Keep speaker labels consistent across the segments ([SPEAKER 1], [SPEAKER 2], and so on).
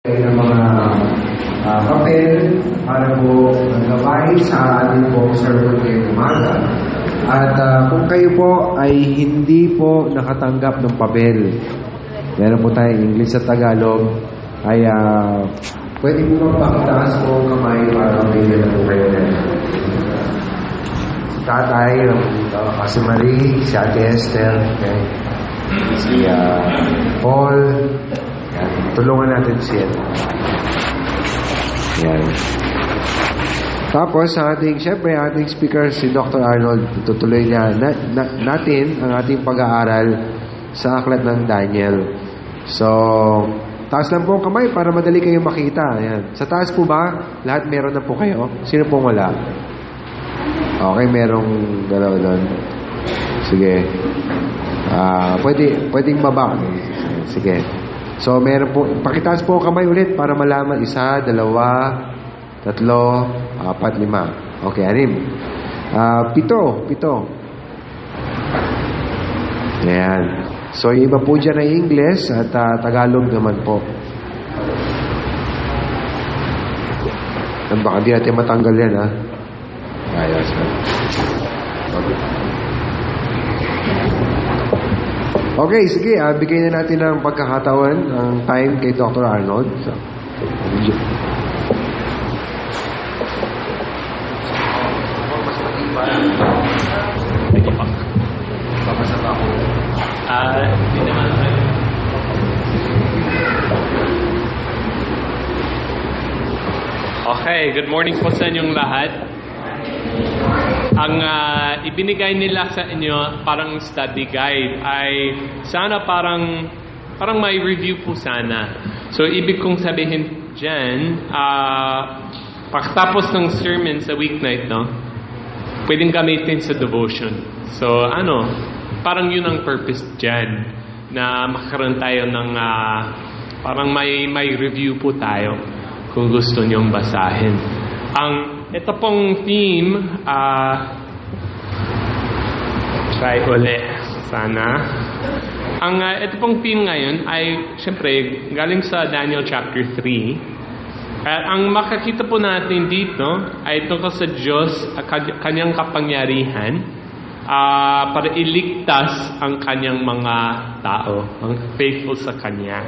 [SPEAKER 1] ng mga papel para po gabay sa ating po sermon ngayong umaga. At kung kayo po ay hindi po nakatanggap ng papel, meron po tayong English at Tagalog, ay pwede po magpakitaas po kamay para may na po kayo na. Si Tatay, si Marie, si Ate Esther, okay? Si Paul. Yan. Tulungan natin siya. Yan. Tapos, siyempre, ating speaker, si Dr. Arnold, tutuloy niya natin ang ating pag-aaral sa aklat ng Daniel. So, taas lang po ang kamay para madali kayong makita. Yan. Sa taas po ba, lahat meron na po kayo? Sino pong wala? Okay, merong dalawa doon. Sige. Pwedeng baba. Sige. So, meron po, pakitaas po ang kamay ulit para malaman 1, 2, 3, 4, 5. Okay, 6. 7. Ayan. So, iba po dyan ay English at Tagalog naman po. Baka di natin matanggal yan, ha? Ayos. Okay, sige. Bigay na natin ng pagkakataon ang time kay Dr. Arnold. So,
[SPEAKER 2] ito pa. Papasa pa ako. Hindi naman. Okay, good morning po sa inyong lahat. Ang ibinigay nila sa inyo parang study guide ay sana parang may review po sana. So, ibig kong sabihin dyan, pagkatapos ng sermon sa weeknight, no, pwedeng gamitin sa devotion. So, parang yun ang purpose dyan, na makaroon tayo ng, parang may review po tayo kung gusto nyong basahin. Ito pong theme, try ulit sana. Ito pong theme ngayon ay, syempre, galing sa Daniel chapter 3. Ang makakita po natin dito ay tungkol sa Diyos, kanyang kapangyarihan, para iligtas ang kanyang mga tao, ang faithful sa kanya.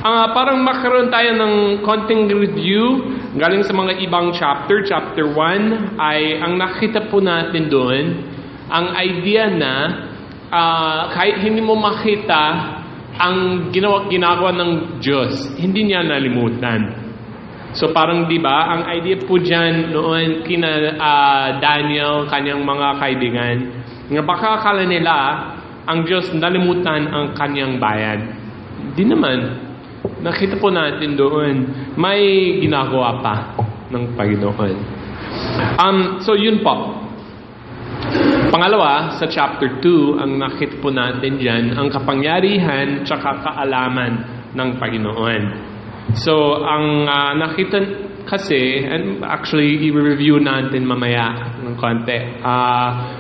[SPEAKER 2] Parang makaroon tayo ng konting review galing sa mga ibang chapter 1, ay ang nakita po natin doon, ang idea na kahit hindi mo makita ang ginagawa ng Diyos, hindi niya nalimutan. So parang 'di ba, ang idea po diyan noon kina Daniel, kanyang mga kaibigan, nga baka akala nila ang Diyos nalimutan ang kanyang bayan. Hindi naman. Nakita po natin doon, may ginagawa pa ng Panginoon. So yun po. Pangalawa, sa chapter 2, ang nakita po natin diyan, ang kapangyarihan tsaka kaalaman ng Panginoon. So, ang nakita kasi, and actually, i-review natin mamaya ng konti,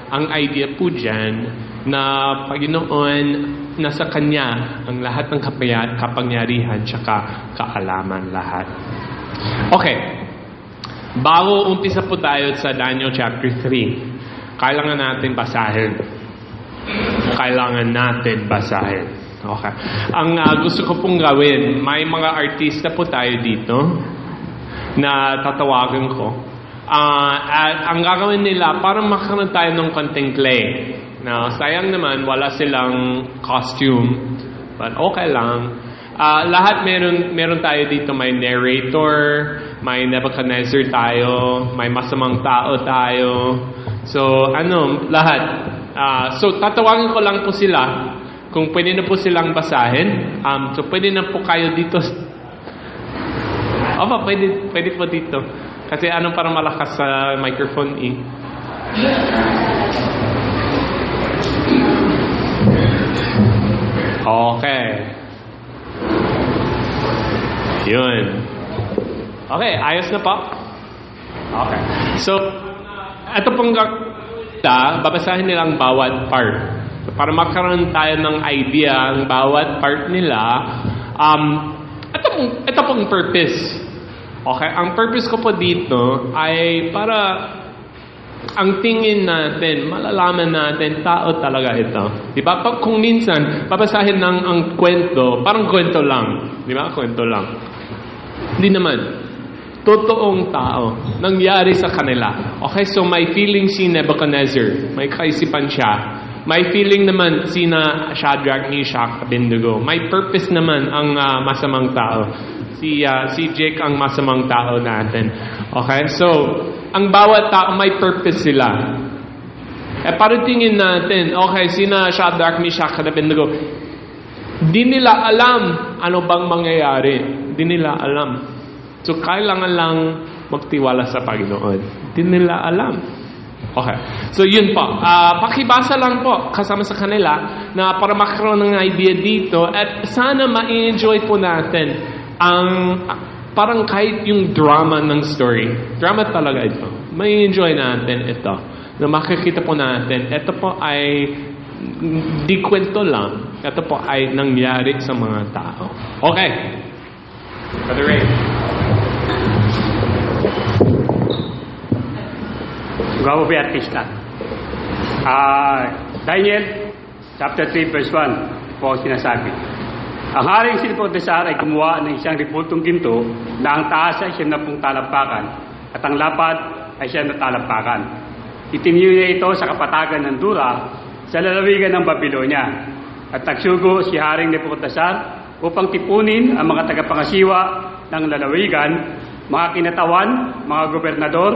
[SPEAKER 2] ang idea po dyan na Panginoon, nasa Kanya ang lahat ng kapangyarihan tsaka kaalaman lahat. Okay. Bago umpisa po tayo sa Daniel chapter 3, kailangan natin basahin. Okay. Ang gusto ko pong gawin, may mga artista po tayo dito na tatawagan ko. At ang gagawin nila, parang makaroon tayo ng konting clay. Now, sayang naman, wala silang costume. But okay lang. Lahat meron tayo dito. May narrator, may Nebuchadnezzar tayo, may masamang tao tayo. So, lahat. So, tatawagin ko lang po sila. Kung pwede na po silang basahin. So, pwede na po kayo dito. Opa, pwede po dito. Kasi parang malakas sa microphone eh. Okay. Yun. Okay, ayos na po. Okay. So, ito pong babasahin nilang bawat part. Para magkaroon tayo ng idea ang bawat part nila, ito ito pong purpose. Okay, ang purpose ko po dito ay para ang tingin natin, malalaman natin, tao talaga ito. Di ba? Kung minsan, babasahin ng ang kwento, parang kwento lang. Di ba? Kwento lang. Hindi naman. Totoong tao. Nangyari sa kanila. Okay, so may feeling si Nebuchadnezzar. May kaisipan siya. May feeling naman sina Shadrach, Meshach, Abednego. May purpose naman ang masamang tao. Si Jake ang masamang tao natin. Okay, so ang bawat tao may purpose sila. Para tingin natin, okay, sina Shadrach, Meshach, Abednego, di nila alam ano bang mangyayari. Di nila alam. So kailangan lang magtiwala sa Panginoon. Di nila alam. Okay. So yun po. Pakibasa lang po kasama sa kanila na para makaroon ng idea dito at sana ma-enjoy po natin ang parang kahit yung drama ng story. Drama talaga ito. Ma-enjoy natin ito. Na makikita po natin, ito po ay di kwento lang. Ito po ay nangyari sa mga tao. Okay. Brother Ray.
[SPEAKER 3] Gwapo artista. Daniel, chapter 3, verse 1, po sinasabi. Ang haring Nebuchadnezzar ay gumawa ng isang ribultong ginto na ang taas ay 70 talampakan at ang lapad ay 100 talampakan. Itiniyo niya ito sa kapatagan ng Dura sa lalawigan ng Babylonia. At nagsugo si haring Nebuchadnezzar upang tipunin ang mga tagapangasiwa ng lalawigan, mga kinatawan, mga gobernador,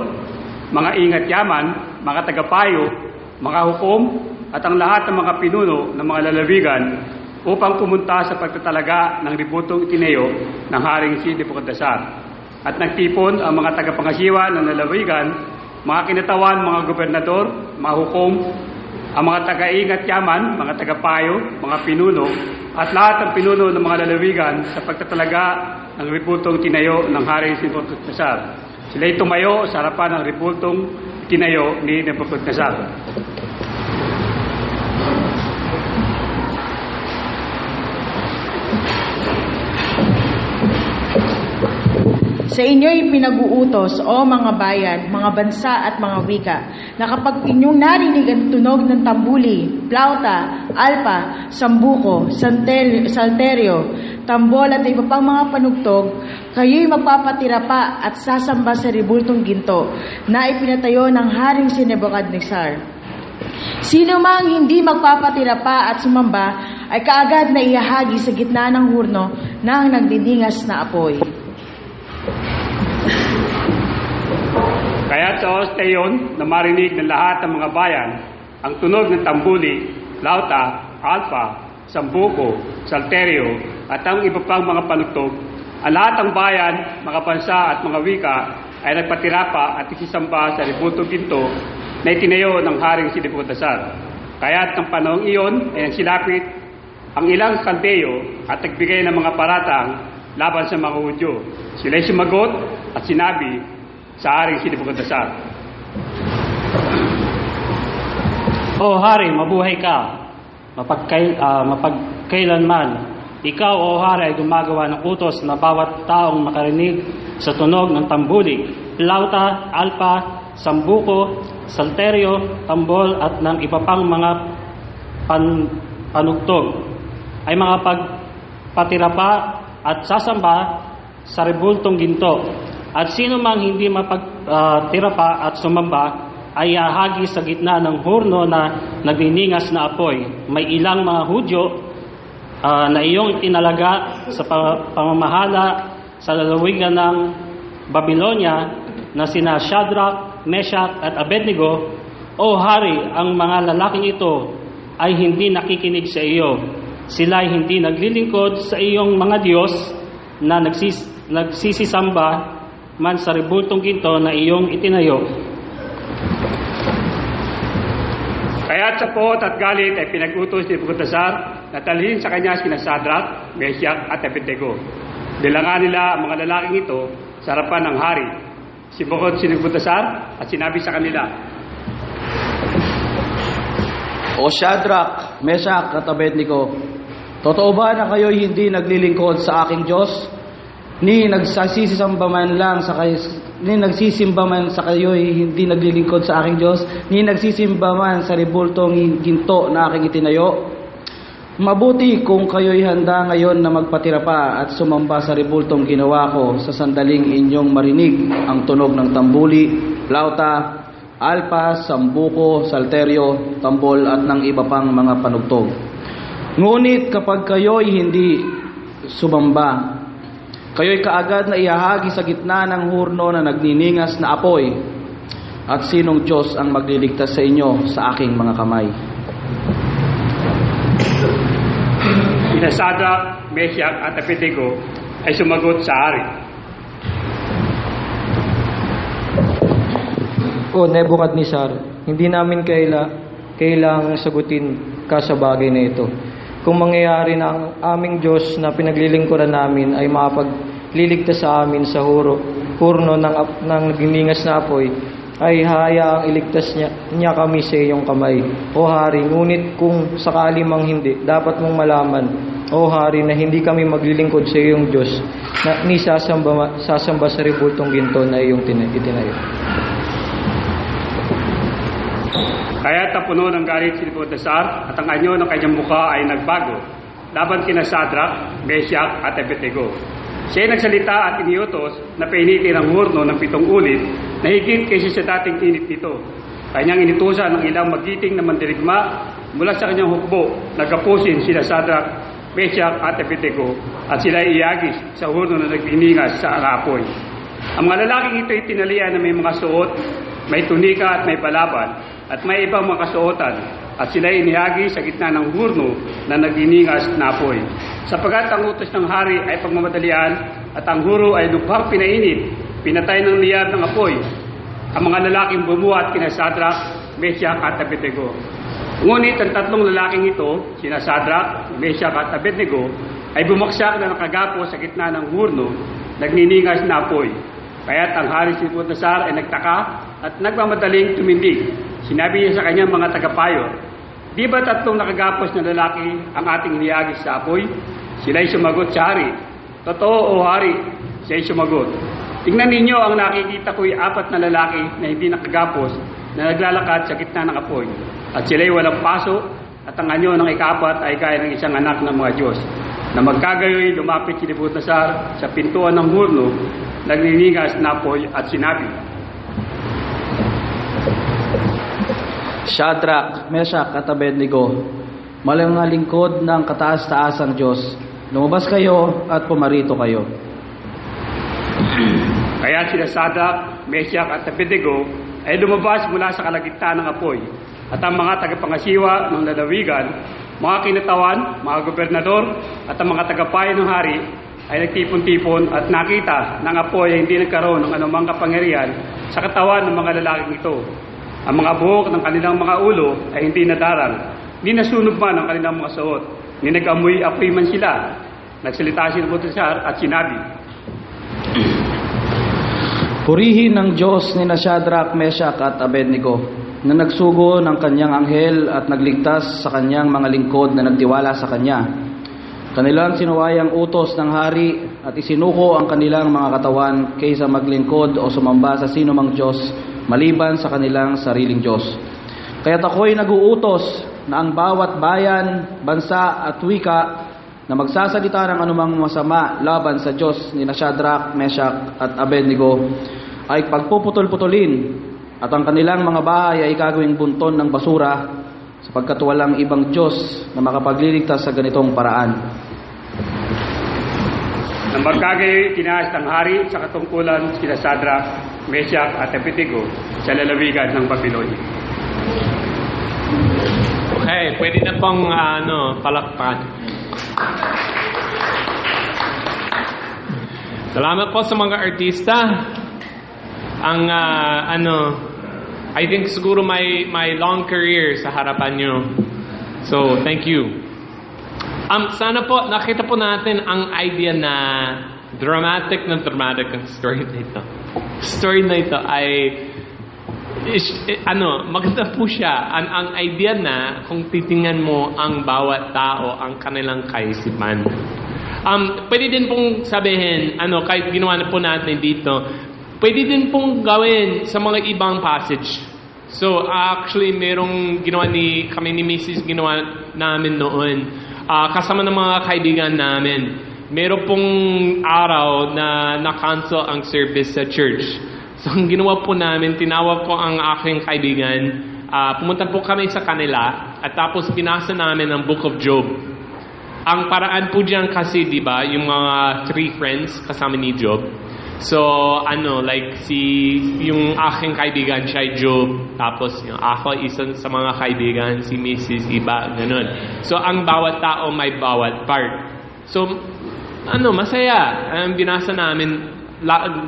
[SPEAKER 3] mga ingat yaman, mga tagapayo, mga hukom, at ang lahat ng mga pinuno ng mga lalawigan upang pumunta sa pagtatalaga ng ributong itineo ng haring si Nebuchadnezzar. At nagtipon ang mga tagapangasiwa ng lalawigan, mga kinatawan, mga gobernador, mga hukom, ang mga taga-ingat yaman, mga tagapayo, mga pinuno, at lahat ng pinuno ng mga lalawigan sa pagtatalaga ng ributong tinayo ng haring si Nebuchadnezzar. Sila'y tumayo sa harapan ng ribultong tinayo ni Nebuchadnezzar.
[SPEAKER 4] Sa inyo'y pinag-uutos, o mga bayan, mga bansa at mga wika, na kapag inyong narinig ang tunog ng tambuli, plauta, alpa, sambuko, salterio, tambol at iba pang mga panugtog, kayo'y magpapatira pa at sasamba sa ribultong ginto na ipinatayo ng haring si Nebuchadnezzar. Sino mang hindi magpapatira pa at sumamba ay kaagad na ihahagi sa gitna ng hurno ng nagdidingas na apoy.
[SPEAKER 3] Kaya sa oras na iyon na marinig ng lahat ng mga bayan ang tunog ng tambuli, flauta, alpa, sambuko, salterio at ang iba pang mga panugtog, ang lahat ng bayan, mga bansa at mga wika ay nagpatira pa at isisamba sa ribultong ginto na itinayo ng haring si Nebuchadnezzar. Kaya't ng panahong iyon ay silapit ang ilang Kaldeo at nagbigay ng mga paratang laban sa mga Hudyo. Sila'y sumagot at sinabi sa haring si Nebuchadnezzar,
[SPEAKER 5] O hari, mabuhay ka, mapagkailanman. Ikaw, o hari, ay gumagawa ng utos na bawat taong makarinig sa tunog ng tambuli, plauta, alpa, sambuko, salterio, tambol at ng iba pang mga panugtog ay mga pagpatira pa at sasamba sa ribultong ginto. At sino mang hindi mapagtira pa at sumamba ay ahagi sa gitna ng hurno na nagniningas na apoy. May ilang mga Hudyo na iyong itinalaga sa pamamahala sa lalawigan ng Babylonia na sina Shadrach, Meshach at Abednego. O hari, ang mga lalaking ito ay hindi nakikinig sa iyo. Sila ay hindi naglilingkod sa iyong mga Diyos na nagsisisamba man sa ribultong ginto na iyong itinayo.
[SPEAKER 3] Kaya't sapot at galit ay pinag-utos ni Nebuchadnezzar na talhin sa kanya sina Shadrach, Meshach at Abednego. Bilangan nila ang mga lalaking ito sa harapan ng hari. Sibukod si Nebuchadnezzar at sinabi sa kanila,
[SPEAKER 6] O Shadrach, Meshach at Abednego, totoo ba na kayo'y hindi naglilingkod sa aking Diyos
[SPEAKER 7] ni nagsisimba man sa kayo'y hindi naglilingkod sa aking Diyos, ni nagsisimba man sa rebultong ginto na aking itinayo. Mabuti kung kayo'y handa ngayon na magpatira pa at sumamba sa rebultong ginawa ko sa sandaling inyong marinig ang tunog ng tambuli, flauta, alpa, sambuko, salteryo, tambol at ng iba pang mga panugtog. Ngunit kapag kayo'y hindi sumamba, kayo'y kaagad na iahagi sa gitna ng hurno na nagniningas na apoy. At sinong Diyos ang magliligtas sa inyo sa aking mga kamay?
[SPEAKER 3] Sina Sadrach, Meshach at Abednego ay sumagot sa hari.
[SPEAKER 8] O Nebuchadnezzar, hindi namin kailangang sagutin ka sa bagay na ito. Kung mangyayari na ang aming Diyos na pinaglilingkuran namin ay makapagliligtas sa amin sa hurno ng nagningas na apoy, ay hayaang iligtas niya kami sa iyong kamay, O Hari. Ngunit kung sakali mang hindi, dapat mong malaman, O Hari, na hindi kami maglilingkod sa iyong Diyos na ni sasamba sa rebultong ginto na iyong itinayo.
[SPEAKER 3] Kaya tapuno ng galit si Nebuchadnezzar at ang anyo ng kanyang mukha ay nagbago laban kina Sadrach, Meshach at Abednego. Siya ay nagsalita at iniutos na painitin ang hurno ng 7 ulit na higit kaysa sa dating init nito. Kanyang initusan ng ilang magiting na mandirigma mula sa kanyang hukbo na gapusin sila Sadrach, Meshach at Abednego at sila iagis sa hurno na nagniningas sa apoy. Ang mga lalaking ito ay tinalian na may mga suot, may tunika at may balaban at may ibang mga kasuotan at sila inihagi sa gitna ng hurno na nagniningas na apoy. Sapagat ang utos ng hari ay pagmamadalian at ang huro ay lubhang pinainit, pinatay ng liyab ng apoy ang mga lalaking bumuhat kina Sadrach, Meshach at Abednego. Ngunit ang 3 lalaking ito, sina Sadrach, Meshach at Abednego, ay bumaksak na nakagapo sa gitna ng hurno, nagniningas na apoy. Kaya't ang hari si Nebuchadnezzar ay nagtaka at nagmamadaling tumindig. Sinabi niya sa kanyang mga tagapayo, "Di ba 3 nakagapos na lalaki ang ating inihagis sa apoy?" Sila'y sumagot sa hari, "Totoo, O hari," siya'y sumagot. "Tingnan ninyo, ang nakikita ko'y 4 na lalaki na hindi nakagapos na naglalakad sa gitna ng apoy. At sila'y walang paso at ang anyo ng ika-4 ay gaya ng isang anak ng mga Diyos." Na magkagayoy, lumapit si Nebuchadnezzar sa pintuan ng hurno, nagniningas na apoy at sinabi,
[SPEAKER 7] Sadrach, Meshach at Abednego, mga lingkod ng kataas-taasang Diyos, lumabas kayo at pumarito kayo.
[SPEAKER 3] Kaya sila Sadrach, Meshach at Abednego ay lumabas mula sa kalagitnaan ng apoy, at ang mga tagapangasiwa ng lalawigan, mga kinatawan, mga gobernador at ang mga tagapayo ng hari ay nagtipon-tipon at nakita ng apoy ay hindi nagkaroon ng anumang kapangyarihan sa katawan ng mga lalaking ito. Ang mga buhok ng kanilang mga ulo ay hindi nadarang, ni nasunog man ang kanilang mga suot, ni nag-amoy-apoy man sila. Nagsalita si Nebuchadnezzar at sinabi,
[SPEAKER 7] Purihin ng Diyos ni Sadrach, Meshach at Abednego, na nagsugo ng kanyang anghel at nagligtas sa kanyang mga lingkod na nagtiwala sa kanya. Kanilang sinuwayang utos ng hari at isinuko ang kanilang mga katawan kaysa maglingkod o sumamba sa sino mang Diyos maliban sa kanilang sariling Diyos. Kaya't ako'y nag-uutos na ang bawat bayan, bansa at wika na magsasalita ng anumang masama laban sa Diyos ni Sadrach, Meshach at Abednego ay pagpuputol-putulin at ang kanilang mga bahay ay gagawing bunton ng basura sapagkat walang ibang Diyos na makapagliligtas sa ganitong paraan.
[SPEAKER 3] Nang magkagayoy, tinaas ng hari sa katungkulan sila Sadrach, Meshach at Abednego sa lalawigan ng Babylonia.
[SPEAKER 2] Okay, pwede na pong palakpakan. Salamat po sa mga artista. Ang I think siguro may long career sa harapan nyo. So, thank you. Sana po nakita po natin ang idea na dramatic ang story na ito. Story na ito ay maganda po siya. Ang idea na kung titingnan mo ang bawat tao, ang kanilang kaisipan. Pwede din pong sabihin, kahit ginawa na po natin dito, pwede din pong gawin sa mga ibang passage. So, actually, merong kami ni Mrs. ginawa namin noon. Kasama ng mga kaibigan namin. Meron pong araw na na-cancel ang service sa church. So, ang ginawa po namin, tinawag ko ang aking kaibigan. Pumunta po kami sa kanila at tapos binasa namin ang Book of Job. Ang paraan po diyan kasi, di ba, yung mga 3 friends kasama ni Job. So, yung aking kaibigan siya ay Job, tapos yung ako, isang sa mga kaibigan, si Mrs. iba, ganun. So, ang bawat tao may bawat part. So, masaya. Binasa namin,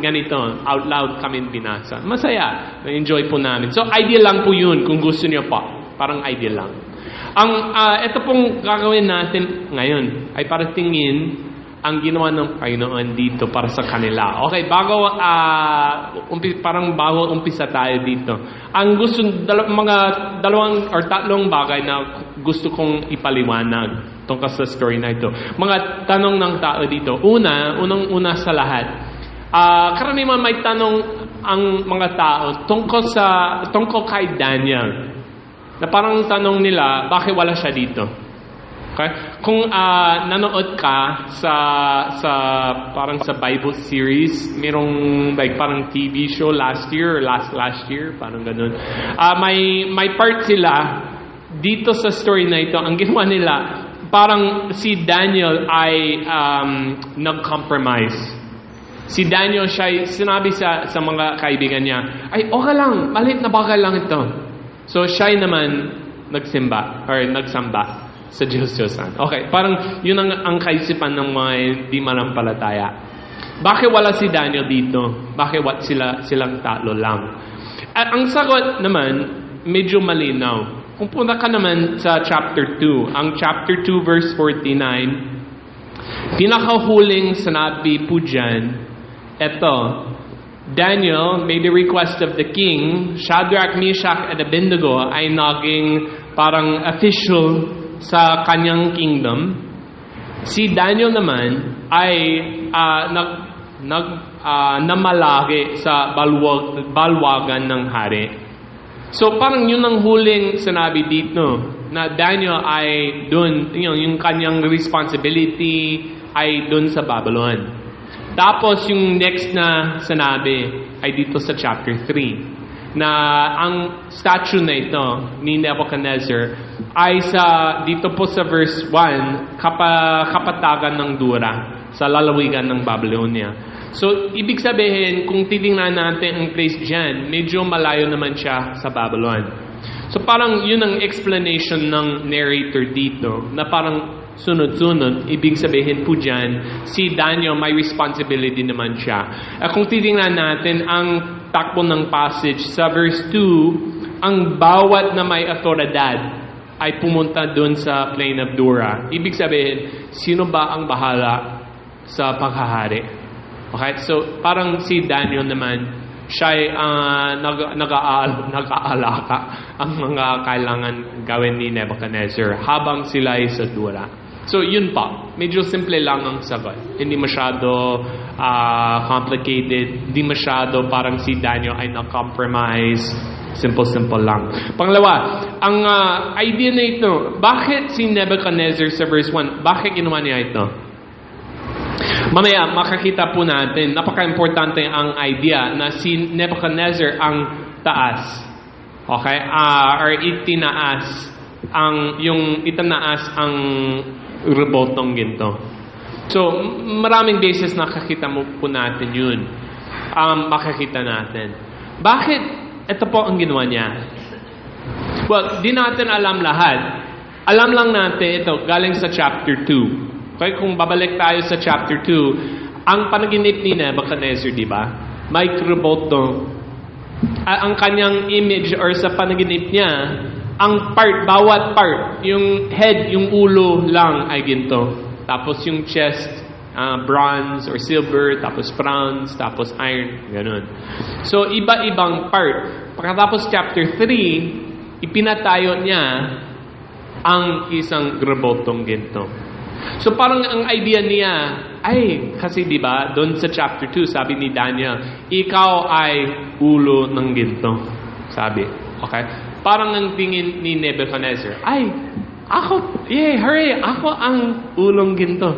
[SPEAKER 2] ganito, out loud kami binasa. Masaya. Enjoy po namin. So, ideal lang po yun kung gusto niyo pa. Parang ideal lang. Ito pong gagawin natin ngayon ay para tingin ang ginawa ng Panginoon dito para sa kanila. Okay, parang bago umpisa tayo dito. Ang gusto, mga 2 or 3 bagay na gusto kong ipaliwanag tungkol sa story na ito. Mga tanong ng tao dito. Unang-una sa lahat. Karaniwan may tanong ang mga tao tungkol kay Daniel. Na parang tanong nila, bakit wala siya dito? Okay? Kung nanood ka parang sa Bible series, merong parang TV show last year or last year, parang ganun. May part sila dito sa story na ito. Ang ginawa nila, parang si Daniel ay nag-compromise. Si Daniel siya sinabi sa mga kaibigan niya, ay okay lang, maliit na bagay lang ito. So siya naman nagsamba sa Diyos-Diyosan. Okay, parang yun ang kaisipan ng mga di manampalataya. Bakit wala si Daniel dito? Bakit silang 3 lang? At ang sagot naman, medyo malinaw. Kung punta ka naman sa chapter 2, ang chapter 2 verse 49, pinakahuling sinabi po dyan, eto, Daniel made the request of the king. Shadrach, Meshach, and Abednego ay naging parang official sa kanyang kingdom. Si Daniel naman ay namalagi sa balwagan ng hari. So parang yun ang huling sinabi dito na Daniel ay dun, yung kanyang responsibility ay dun sa Babylon. Tapos yung next na sinabi ay dito sa chapter 3 na ang statue na ito ni Nebuchadnezzar ay dito po sa verse 1 kapatagan ng Dura sa lalawigan ng Babylonia. So ibig sabihin kung titingnan natin ang place dyan, medyo malayo naman siya sa Babylon. So parang yun ang explanation ng narrator dito na parang sunod-sunod, ibig sabihin po dyan, si Daniel may responsibility naman siya. Kung titingnan natin ang takbo ng passage sa verse 2, ang bawat na may otoridad ay pumunta doon sa plain of Dura. Ibig sabihin, sino ba ang bahala sa paghahari? Okay? So, parang si Daniel naman, siya ay nag-aalaka ang mga kailangan gawin ni Nebuchadnezzar habang sila ay sa Dura. So, yun pa. Medyo simple lang ang sagot. Hindi masyado complicated. Hindi masyado parang si Daniel ay na-compromise. Simple lang. Pangalawa, ang idea na ito, bakit si Nebuchadnezzar sa verse 1, bakit ginawa niya ito? Mamaya, makakita po natin, napaka-importante ang idea na si Nebuchadnezzar ang taas. Okay? Or itinaas ang rebotong ginto. So, maraming beses nakakita mo po natin yun. Makakita natin. Bakit ito po ang ginawa niya? Well, di natin alam lahat. Alam lang natin ito, galing sa chapter 2. Okay, kung babalik tayo sa chapter 2, ang panaginip ni Nebuchadnezzar, di ba? May rebotong. Ang kanyang image or sa panaginip niya, ang bawat part, yung head, yung ulo lang ay ginto. Tapos yung chest, bronze or silver, tapos bronze, tapos iron, ganun. So, iba-ibang part. Pagkatapos chapter 3, ipinatayo niya ang isang rebotong ginto. So parang ang idea niya, kasi di ba, doon sa chapter 2, sabi ni Daniel, ikaw ay ulo ng ginto. Sabi, okay? Parang ang tingin ni Nebuchadnezzar, hooray, ako ang ulong ginto.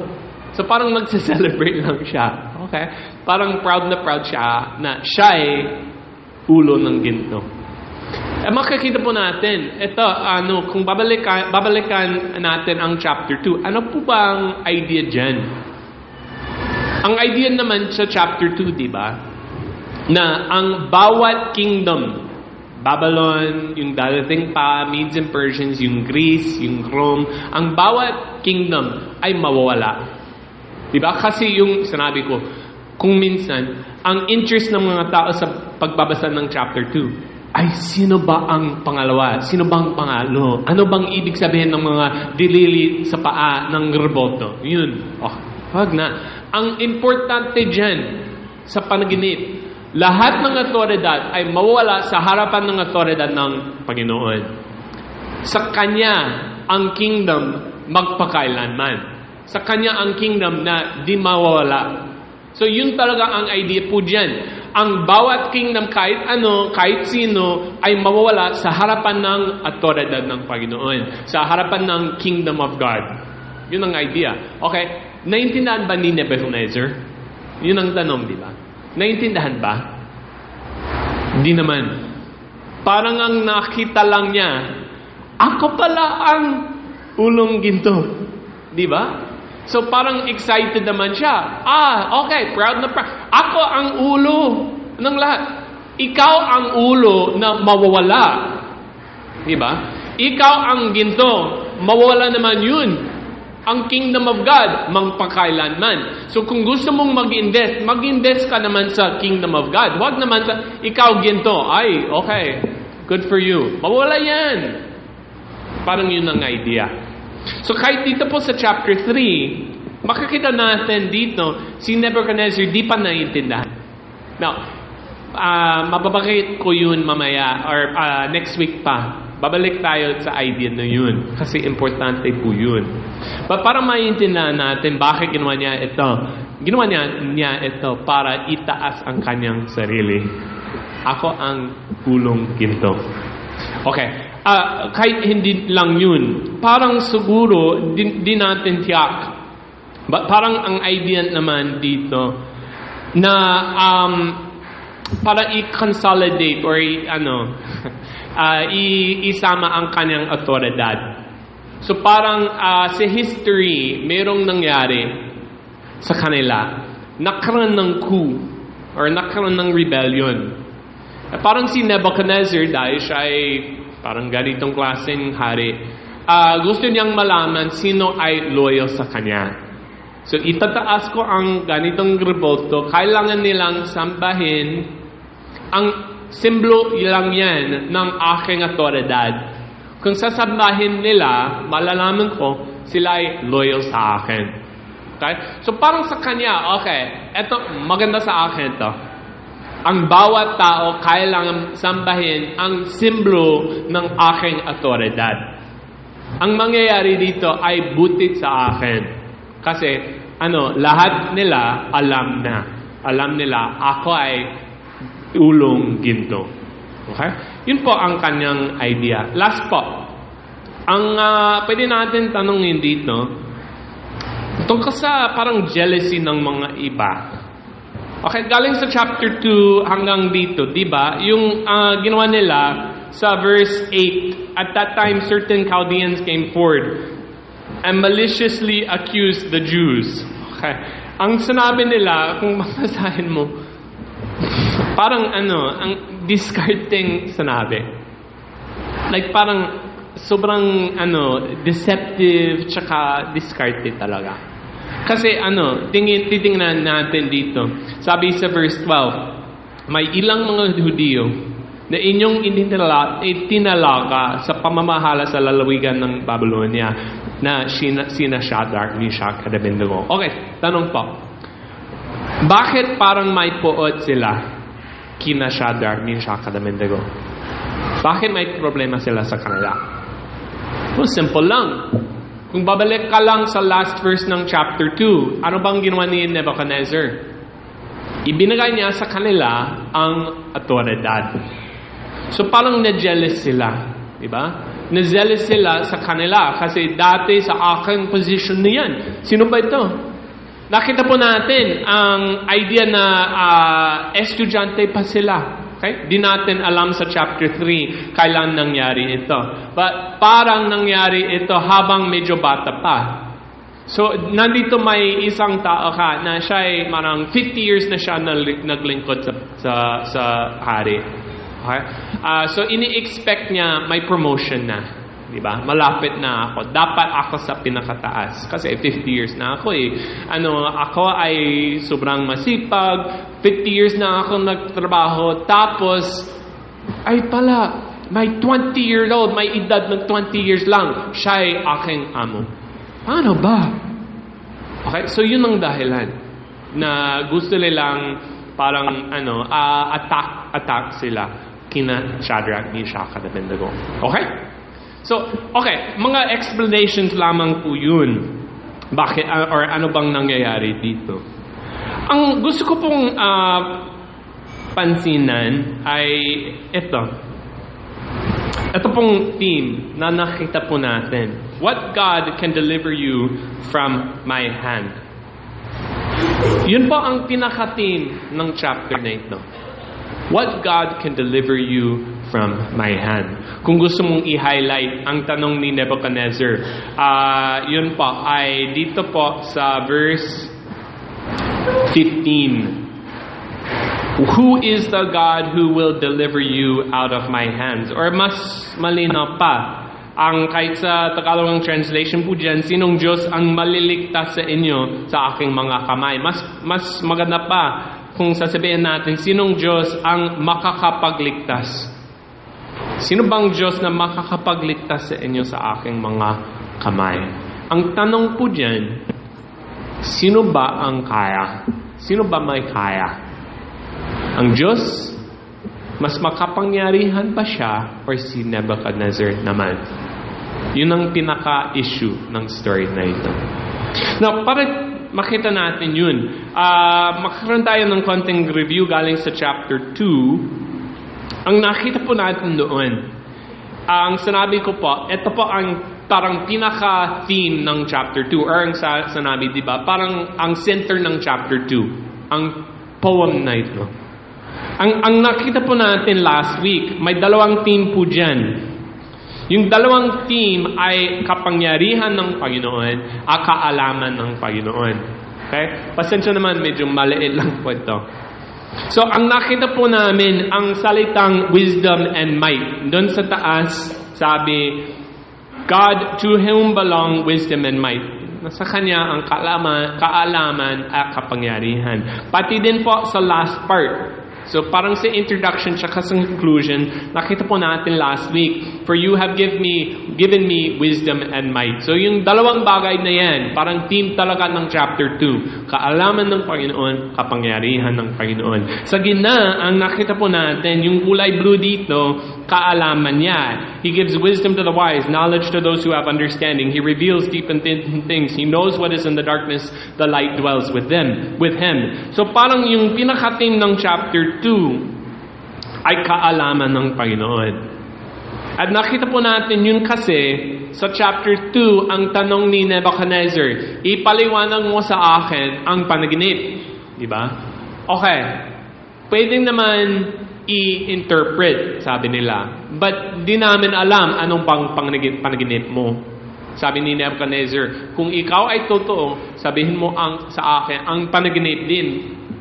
[SPEAKER 2] So parang magse-celebrate lang siya. Okay? Parang proud siya na siya ay ulo ng ginto. Makikita po natin, ito, kung babalikan natin ang chapter 2, ano po ba ang idea dyan? Ang idea naman sa chapter 2, di ba? Na ang bawat kingdom, Babylon, yung dadating pa, Medes and Persians, yung Greece, yung Rome, ang bawat kingdom ay mawawala. Di ba? Kasi yung sinabi ko, kung minsan, ang interest ng mga tao sa pagbabasa ng chapter 2, ay sino ba ang pangalawa? Sino bang pangalo? Ano bang ibig sabihin ng mga dilili sa paa ng reboto? Yun. Wag na. Ang importante dyan sa panaginip, lahat ng otoridad ay mawala sa harapan ng otoridad ng Panginoon. Sa Kanya ang kingdom magpakailanman. Sa Kanya ang kingdom na di mawawala. So yun talaga ang idea po dyan. Ang bawat kingdom, kahit ano, kahit sino, ay mawawala sa harapan ng otoridad ng Panginoon. Sa harapan ng kingdom of God. Yun ang idea. Okay, naintindihan ba ni Nebuchadnezzar? Yun ang tanong, di ba? Naintindihan ba? Hindi naman. Parang ang nakita lang niya, ako pala ang ulong ginto. Di ba? So parang excited naman siya. Okay, proud na proud. Ako ang ulo ng lahat. Ikaw ang ulo na mawawala. Di ba? Ikaw ang ginto. Mawawala naman yun. Ang kingdom of God, magpakailanman. So kung gusto mong mag-invest ka naman sa kingdom of God. Huwag naman sa, ikaw ginto. Okay. Good for you. Mawala yan. Parang yun ang idea. So kahit dito po sa chapter 3, makikita natin dito, si Nebuchadnezzar di pa naiintindihan. Now, mababakit ko yun mamaya or next week pa. Babalik tayo sa idea na yun. Kasi importante po yun. But para maiintindihan natin bakit ginawa niya ito. Ginawa niya ito para itaas ang kanyang sarili. Ako ang ulong ginto. Okay. Kahit hindi lang yun, parang siguro di natin tiyak. Parang ang idea naman dito na para i-consolidate or isama ang kanyang otoridad. So parang sa history, merong nangyari sa kanila. Nagkaroon ng coup or nagkaroon ng rebellion. Parang si Nebuchadnezzar dahil siya ay parang ganitong klaseng hari. Gusto niyang malaman sino ay loyal sa kanya. So, itataas ko ang ganitong reboto. Kailangan nilang sambahin ang simbolo lang yan ng aking otoridad. Kung sasambahin nila, malalaman ko sila ay loyal sa akin. Okay? So, parang sa kanya, okay, eto, maganda sa akin ito. Ang bawat tao kailangan sambahin ang simbolo ng aking otoridad. Ang mangyayari dito ay butit sa akin. Kasi, lahat nila alam na. Alam nila, ako ay ulong ginto. Okay? Yun po ang kanyang idea. Last po. Ang pwede natin tanongin dito, tungkol sa parang jealousy ng mga iba. Okay, galing sa chapter 2 hanggang dito, di ba? Yung ginawa nila sa verse 8, at that time certain Chaldeans came forward and maliciously accused the Jews. Okay. Ang sinabi nila, kung mabasahin mo, parang ang discarding sinabi. Like parang sobrang deceptive tsaka discarded talaga. Kasi titingnan natin dito. Sabi sa verse 12, may ilang mga Hudiyo na inyong itinalaga sa pamamahala sa lalawigan ng Babylonia na sina Shadrach, Meshach, at Abednego. Okay, tanong po. Bakit parang may puot sila kina Shadrach, Meshach, at Abednego? Bakit may problema sila sa kanila? Well, simple lang. Kung babalik ka lang sa last verse ng chapter 2, ano bang ginawa ni Nebuchadnezzar? Ibinigay niya sa kanila ang autoridad. So parang na-jealous sila. Diba? Na-jealous sila sa kanila kasi dati sa aking position na yan. Sino ba ito? Nakita po natin ang idea na estudyante pa sila. Okay? Di natin alam sa chapter 3 kailan nangyari ito. But parang nangyari ito habang medyo bata pa. So, nandito may isang tao ka na siya ay marang 50 years na siya naglingkod sa hari. Okay? So, ini-expect niya may promotion na. Diba? Malapit na ako. Dapat ako sa pinakataas. Kasi 50 years na ako eh. Ako ay sobrang masipag. 50 years na ako nagtrabaho. Tapos, ay pala, may 20-year-old, may edad ng 20 years lang. Siya ay aking amo. Paano ba? Okay, so yun ang dahilan na gusto nilang parang attack sila kina Shadrach, Meshach, at Abednego. Okay? So, okay, mga explanations lamang po yun. Bakit, or ano bang nangyayari dito? Ang gusto ko pong pansinan ay ito. Ito pong theme na nakita po natin. What God can deliver you from my hand. Yun po ang pinaka-theme ng chapter na ito. What God can deliver you from my hand. Kung gusto mong i-highlight ang tanong ni Nebuchadnezzar, yun po ay dito po sa verse 15. Who is the God who will deliver you out of my hands? Or mas malinaw pa, ang kahit sa Tagalog translation po dyan, sinong Diyos ang maliligtas sa inyo sa aking mga kamay? Mas maganda pa kung sasabihin natin, sinong Diyos ang makakapagligtas? Sino bang Diyos na makakapagligtas sa inyo sa aking mga kamay? Ang tanong po dyan, sino ba ang kaya? Sino ba may kaya? Ang Diyos, mas makapangyarihan pa siya or si Nebuchadnezzar naman? Yun ang pinaka-issue ng story na ito. Now, para makita natin yun, magkaroon tayo ng konting review galing sa chapter 2. Ang nakita po natin doon, ang sinabi ko po, ito po ang parang pinaka-theme ng chapter 2, or ang sinabi, di ba? Parang ang center ng chapter 2, ang poem na ito. Ang nakita po natin last week, may dalawang theme po dyan. Yung dalawang theme ay kapangyarihan ng Panginoon at kaalaman ng Panginoon. Okay? Pasensya naman, medyo maliit lang po ito. So, ang nakita po namin, ang salitang wisdom and might. Doon sa taas, sabi, God to whom belong wisdom and might. Nasa Kanya ang kaalaman at kapangyarihan. Pati din po sa last part. So parang sa introduction tsaka sa conclusion, nakita po natin last week, for you have given me wisdom and might. So yung dalawang bagay na yan, parang theme talaga ng chapter 2. Kaalaman ng Panginoon, kapangyarihan ng Panginoon. Sa gitna, ang nakita po natin, yung kulay blue dito, kaalaman niya. He gives wisdom to the wise, knowledge to those who have understanding. He reveals deep and thin things. He knows what is in the darkness, the light dwells with him. So parang yung pinaka-theme ng chapter 2 ay kaalaman ng Panginoon. At nakita po natin yun kasi sa chapter 2, ang tanong ni Nebuchadnezzar, ipaliwanag mo sa akin ang panaginip. Diba? Okay. Pwede naman i-interpret, sabi nila. But di namin alam anong panaginip mo. Sabi ni Nebuchadnezzar, kung ikaw ay totoo, sabihin mo sa akin ang panaginip din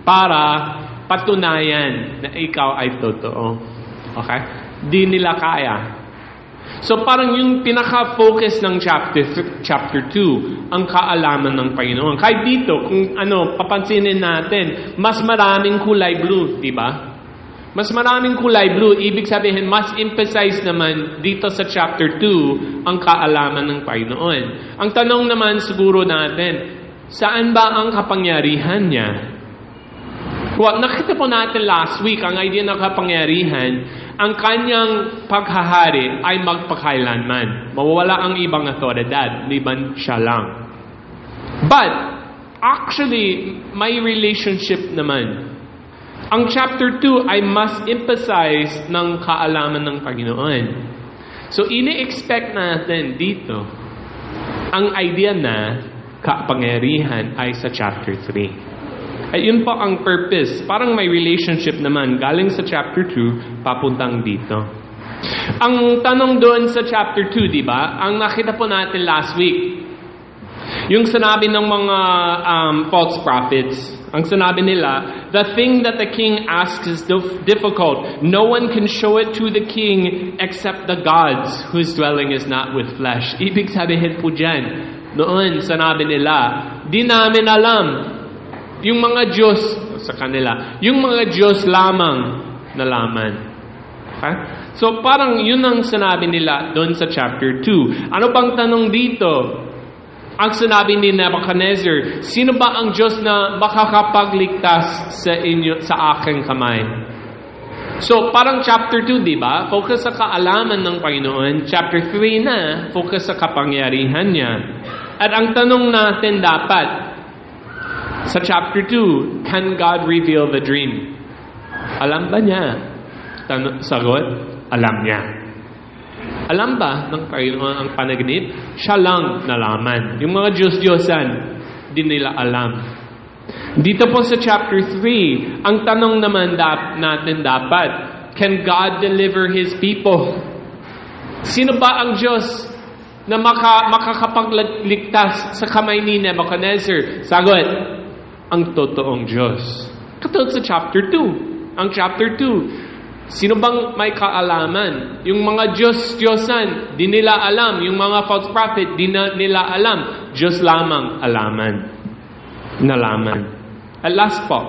[SPEAKER 2] para patunayan na ikaw ay totoo. Okay? Di nila kaya. So parang yung pinaka-focus ng chapter 2, ang kaalaman ng Panginoon. Kahit dito, kung papansinin natin, mas maraming kulay blue, di ba? Mas maraming kulay blue, ibig sabihin, mas emphasize naman dito sa chapter 2 ang kaalaman ng Panginoon. Ang tanong naman siguro natin, saan ba ang kapangyarihan niya? Well, nakita po natin last week, ang idea ng kapangyarihan ang kanyang paghahari ay magpakailanman. Mawawala ang ibang otoridad, liban siya lang. But, actually, may relationship naman. Ang chapter 2 ay mas emphasize ng kaalaman ng Panginoon. So, ini-expect natin dito, ang idea na kapangyarihan ay sa chapter 3. Ay yun po ang purpose. Parang may relationship naman galing sa chapter 2 papuntang dito. Ang tanong doon sa chapter 2, di ba? Ang nakita po natin last week, yung sinabi ng mga false prophets, ang sinabi nila, the thing that the king asks is difficult. No one can show it to the king except the gods whose dwelling is not with flesh. Ibig sabihin po dyan, noon sinabi nila, di namin alam. Yung mga Diyos sa kanila, yung mga Diyos lamang nalaman. Okay? So parang yun ang sinabi nila doon sa chapter 2. Ano bang tanong dito? Ang sinabi ni Nebuchadnezzar, sino ba ang Diyos na makakapagligtas sa inyo, sa aking kamay? So parang chapter 2, di ba? Focus sa kaalaman ng Panginoon. Chapter 3 na, focus sa kapangyarihan niya. At ang tanong natin dapat, sa chapter 2, can God reveal the dream? Alam ba niya? Sagot, alam niya. Alam ba ng Panginoon ang panaginip? Siya lang nalaman. Yung mga Diyos-Diyosan, di nila alam. Dito po sa chapter 3, ang tanong naman natin dapat, can God deliver His people? Sino ba ang Diyos na makakapagligtas sa kamay ni Nebuchadnezzar? Sagot, ang totoong Diyos. Katulad sa chapter 2. Ang chapter 2, sino bang may kaalaman? Yung mga Diyos-Diyosan, di nila alam. Yung mga false prophet, di nila alam. Diyos lamang nalaman. At last po,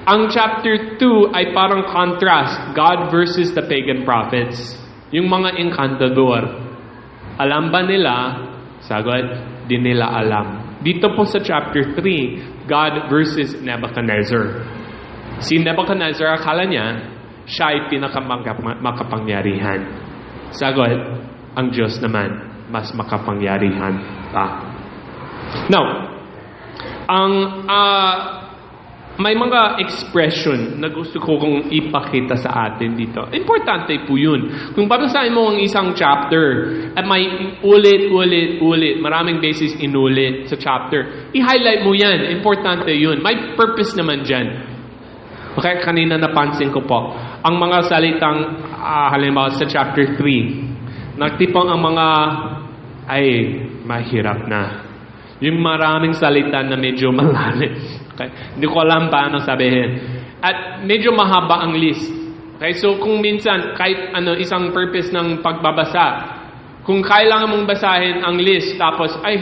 [SPEAKER 2] ang chapter 2 ay parang contrast, God versus the pagan prophets. Yung mga encantador. Alam ba nila? Sagot, di nila alam. Dito po sa chapter 3, God versus Nebuchadnezzar. Si Nebuchadnezzar, akala niya, siya ay pinakamakapangyarihan. Sagot, ang Diyos naman, mas makapangyarihan pa. Now, may mga expression na gusto ko kong ipakita sa atin dito. Importante po yun. Kung babasahin mo ang isang chapter at may ulit, maraming beses inulit sa chapter, i-highlight mo yan. Importante yun. May purpose naman dyan. Okay, kanina napansin ko po, ang mga salitang, halimbawa sa chapter 3, nagtipong ang mga, ay, mahirap na. Yung maraming salita na medyo malalim. Okay? Hindi ko alam paano sabihin. At medyo mahaba ang list. Okay? So kung minsan, kahit isang purpose ng pagbabasa, kung kailangan mong basahin ang list, tapos, ay,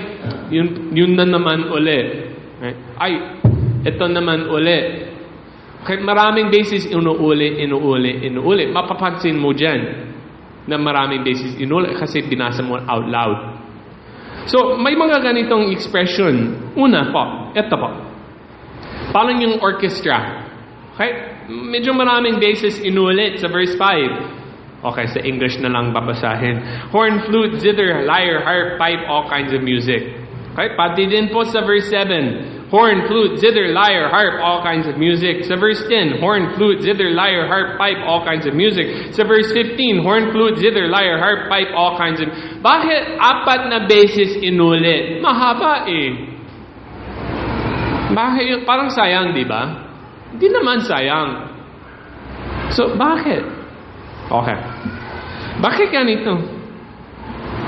[SPEAKER 2] yun na naman uli. Okay? Ay, ito naman uli. Okay? Maraming beses inuuli. Mapapansin mo dyan na maraming beses inuuli kasi binasa mo out loud. So, may mga ganitong expression. Una po, ito po. Paano yung orchestra? Okay? Medyo maraming bases inulit sa verse 5. Okay, sa English na lang babasahin. Horn, flute, zither, lyre, harp, pipe, all kinds of music. Okay? Pati din po sa verse 7. Horn, flute, zither, lyre, harp, all kinds of music. Sa verse 10, horn, flute, zither, lyre, harp, pipe, all kinds of music. Sa verse 15, horn, flute, zither, lyre, harp, pipe, all kinds of... Bakit 4 na beses inulit? Mahaba eh. Bakit? Parang sayang, di ba? Hindi naman sayang. So, bakit? Okay. Bakit ganito?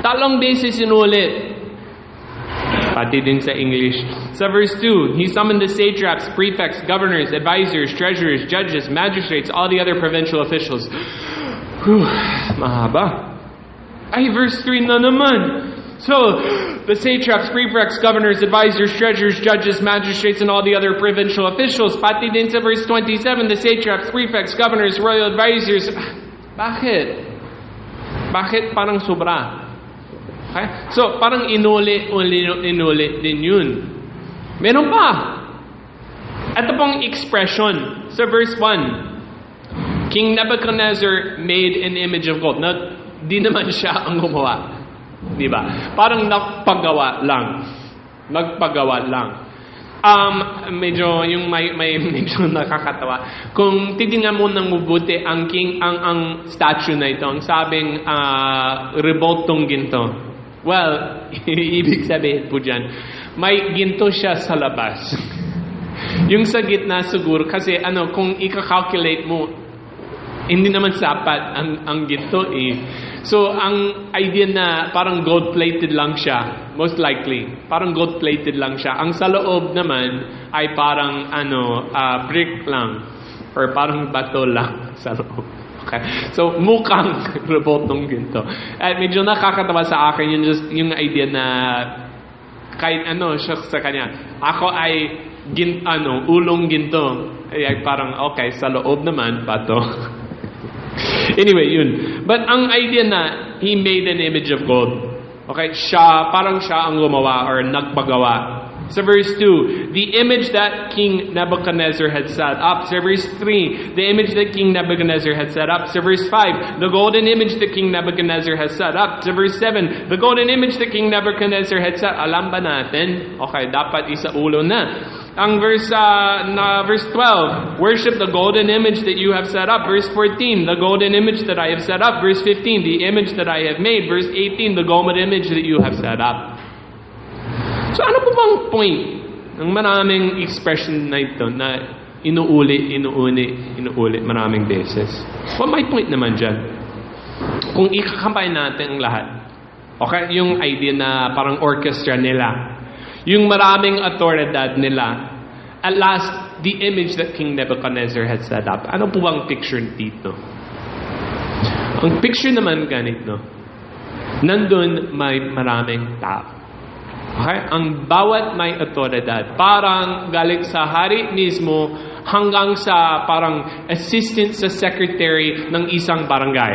[SPEAKER 2] 3 beses inulit. Pati din sa English. Sa verse 2, he summoned the satraps, prefects, governors, advisors, treasurers, judges, magistrates, all the other provincial officials. Mahaba. Ay, verse 3 na naman. So, the satraps, prefects, governors, advisors, treasurers, judges, magistrates, and all the other provincial officials. Pati din sa verse 27, the satraps, prefects, governors, royal advisors. Bakit? Bakit parang sobra? Okay? So, parang inulit din yun. Meron pa. Ito pong expression sa verse 1. King Nebuchadnezzar made an image of gold. Na, di naman siya ang gumawa. Di ba? Parang nagpagawa lang. Medyo yung may medyo nakakatawa. Kung titingnan mo ng mabuti ang statue na ito, ang sabing rebultong ginto. Well, ibig sabihin po dyan, may ginto siya sa labas. Yung sa gitna siguro, kasi kung i-calculate mo, hindi naman sapat ang ginto eh. So, ang idea na parang gold-plated lang siya, most likely. Parang gold-plated lang siya. Ang sa loob naman ay parang brick lang or parang bato lang sa loob. Okay? So, mukhang rebultong ginto. At medyo nakakatawa sa akin yung idea na kahit siya sa kanya. Ako ay ulong ginto. Ay parang okay, sa loob naman bato. Anyway, yun. But ang idea na he made an image of gold. Okay, parang siya ang gumawa or nagpagawa. So verse 2, the image that King Nebuchadnezzar had set up. So verse 3, the image that King Nebuchadnezzar had set up. So verse 5, the golden image that King Nebuchadnezzar has set up. So verse 7, the golden image that King Nebuchadnezzar had set. Alam ba natin? Okay, dapat isaulo na. Ang verse 12, worship the golden image that you have set up. Verse 14, the golden image that I have set up. Verse 15, the image that I have made. Verse 18, the golden image that you have set up. So ano po bang point ng maraming expression na ito na inuuli maraming beses? Well, may point naman dyan. Kung ikakampay natin ang lahat, okay, yung idea na parang orchestra nila, yung maraming autoridad nila, at last, the image that King Nebuchadnezzar had set up. Ano po bang picture dito? Ang picture naman ganito, nandun may maraming tao. Okay? Ang bawat may autoridad, parang galing sa hari mismo hanggang sa parang assistant sa secretary ng isang barangay.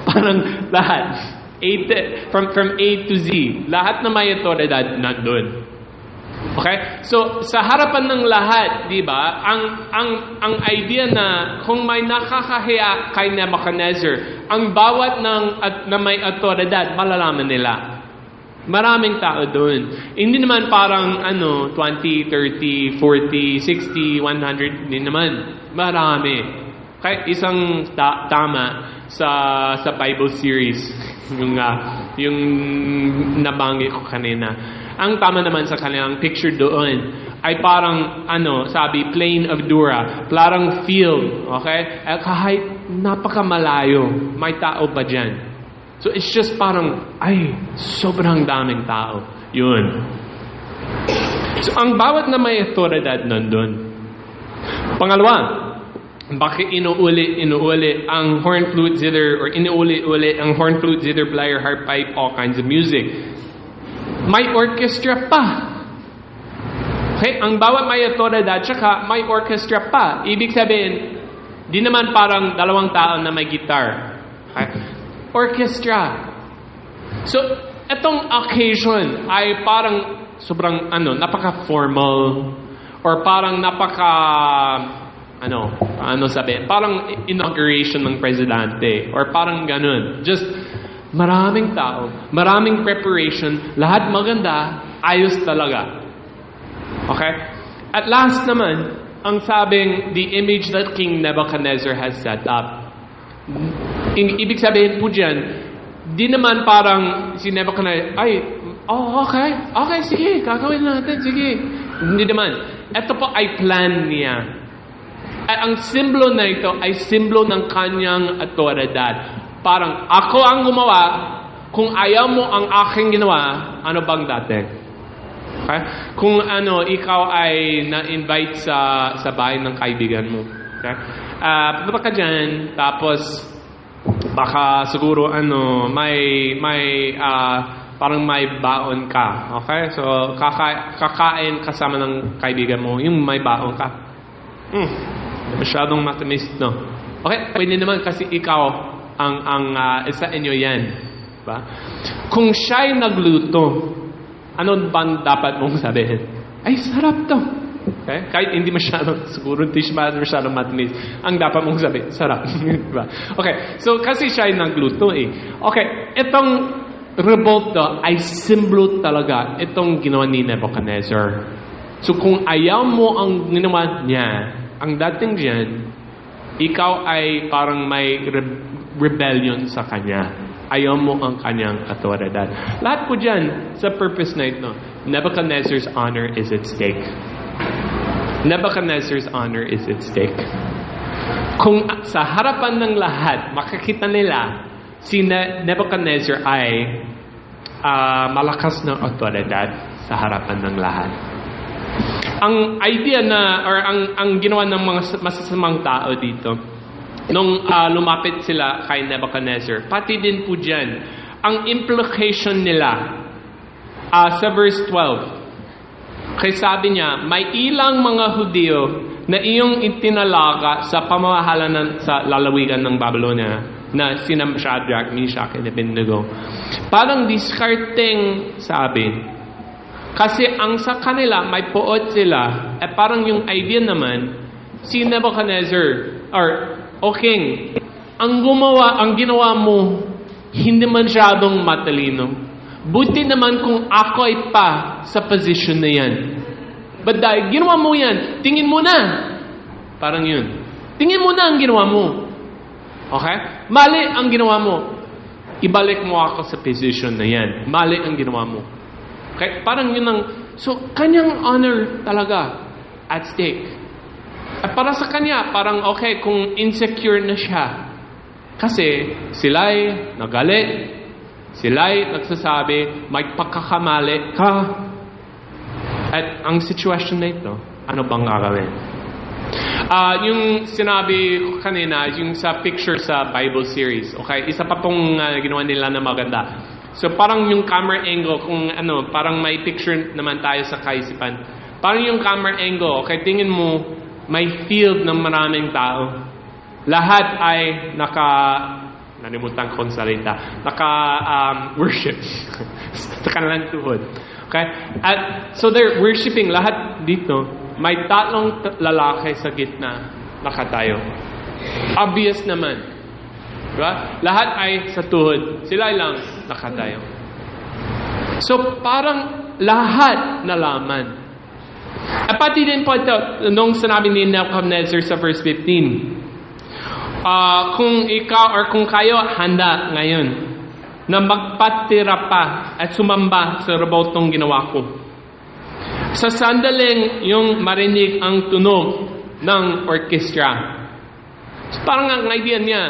[SPEAKER 2] Parang lahat. From A to Z. Lahat na may autoridad nandun. Okay? So, sa harapan ng lahat, di ba, ang idea na kung may nakakahiya kay Nebuchadnezzar, ang bawat na may autoridad, malalaman nila. Maraming tao doon. Hindi naman parang 20, 30, 40, 60, 100, hindi naman. Marami. Kaya isang tama sa Bible series yung nabanggit ko kanina. Ang tama naman sa kanilang picture doon ay parang sabi plain of Dura, parang field, okay? Kahit napakamalayo, may tao pa diyan. So it's just parang sobrang daming tao. Yun. So ang bawat na may autoridad nandun. Pangalawa, bakit inuuli ang horn, flute, zither, or inuuli ang horn, flute, zither, lyre, harp, pipe, all kinds of music? May orchestra pa. Okay? Ang bawat may autoridad, tsaka may orchestra pa. Ibig sabihin, di naman parang dalawang tao na may guitar. Okay? Orchestra. So, etong occasion ay parang sobrang napaka-formal or parang parang inauguration ng presidente or parang ganun. Just maraming tao, maraming preparation, lahat maganda, ayos talaga. Okay? At last naman, ang sabing the image that King Nebuchadnezzar has set up. Ibig sabihin po dyan, di naman parang si Nebuchadnezzar, okay, sige, kakawin natin, sige. Hindi naman. Ito po ay plan niya. At ang simbolo na ito ay simbolo ng kanyang autoridad. Parang ako ang gumawa, kung ayaw mo ang aking ginawa, ano bang dati? Okay? Kung ikaw ay na-invite sa bahay ng kaibigan mo. Okay? Punta ka dyan, tapos baka siguro parang may baon ka. Okay? So kakain kasama ng kaibigan mo, yung may baon ka. Masyadong matamis, no? Okay, pwede naman kasi ikaw ang isa inyo yan. Diba? Kung siya'y nagluto, ano bang dapat mong sabihin? Ay, sarap to. Okay? Kahit hindi siguro hindi masyadong matamis, ang dapat mong sabi, sarap. Diba? Okay, so kasi siya ay nagluto eh. Okay, itong revolt ay simbolo talaga itong ginawa ni Nebuchadnezzar. So kung ayaw mo ang ginawa niya, ang dating diyan, ikaw ay parang may rebellion sa kanya. Ayaw mo ang kanyang autoridad. Lahat po dyan, sa purpose na ito, Nebuchadnezzar's honor is at stake. Nebuchadnezzar's honor is at stake. Kung sa harapan ng lahat, makikita nila si Nebuchadnezzar ay malakas na autoridad sa harapan ng lahat. Ang idea na, or ang ginawa ng mga masasamang tao dito, nung lumapit sila kay Nebuchadnezzar, pati din po dyan, ang implication nila sa verse 12, kaya sabi niya, may ilang mga Hudyo na iyong itinalaga sa pamamahala sa lalawigan ng Babylonia na sina Shadrach, Meshach, and Abednego. Parang discarding sabi, kasi ang sa kanila may puot sila, parang yung idea naman, si Nebuchadnezzar, or o king, ang ginawa mo, hindi masyadong matalino. Buti naman kung ako ay pa sa position na yan. But dahil ginawa mo yan, tingin mo na. Parang yun. Tingin mo na ang ginawa mo. Okay? Mali ang ginawa mo. Ibalik mo ako sa position na yan. Mali ang ginawa mo. Okay? Parang yun ang, so kanyang honor talaga at stake. At para sa kanya, parang okay kung insecure na siya. Kasi sila'y nagalit, sila'y nagsasabi, may pagkakamali ka. At ang sitwasyon na ito, ano bang gagawin? Yung sinabi ko kanina, yung sa picture sa Bible series, okay? Isa pa pong ginawa nila na maganda. So parang yung camera angle, kung parang may picture naman tayo sa kaisipan. Parang yung camera angle, okay, tingin mo, may field ng maraming tao. Lahat ay nalimutan kong salita, worship sa kanilang tuhod. Okay? At so they're worshiping lahat dito. May tatlong lalaki sa gitna nakatayo. Obvious naman. Diba? Lahat ay sa tuhod. Sila lang nakatayo. So parang lahat nalaman. At pati din po ito, nung sinabi ni Nebuchadnezzar sa verse 15, kung ikaw or kung kayo handa ngayon na magpatira pa at sumamba sa revoltong ginawa ko, sa sandaling yung marinig ang tunog ng orkestra. So parang ang idea niya,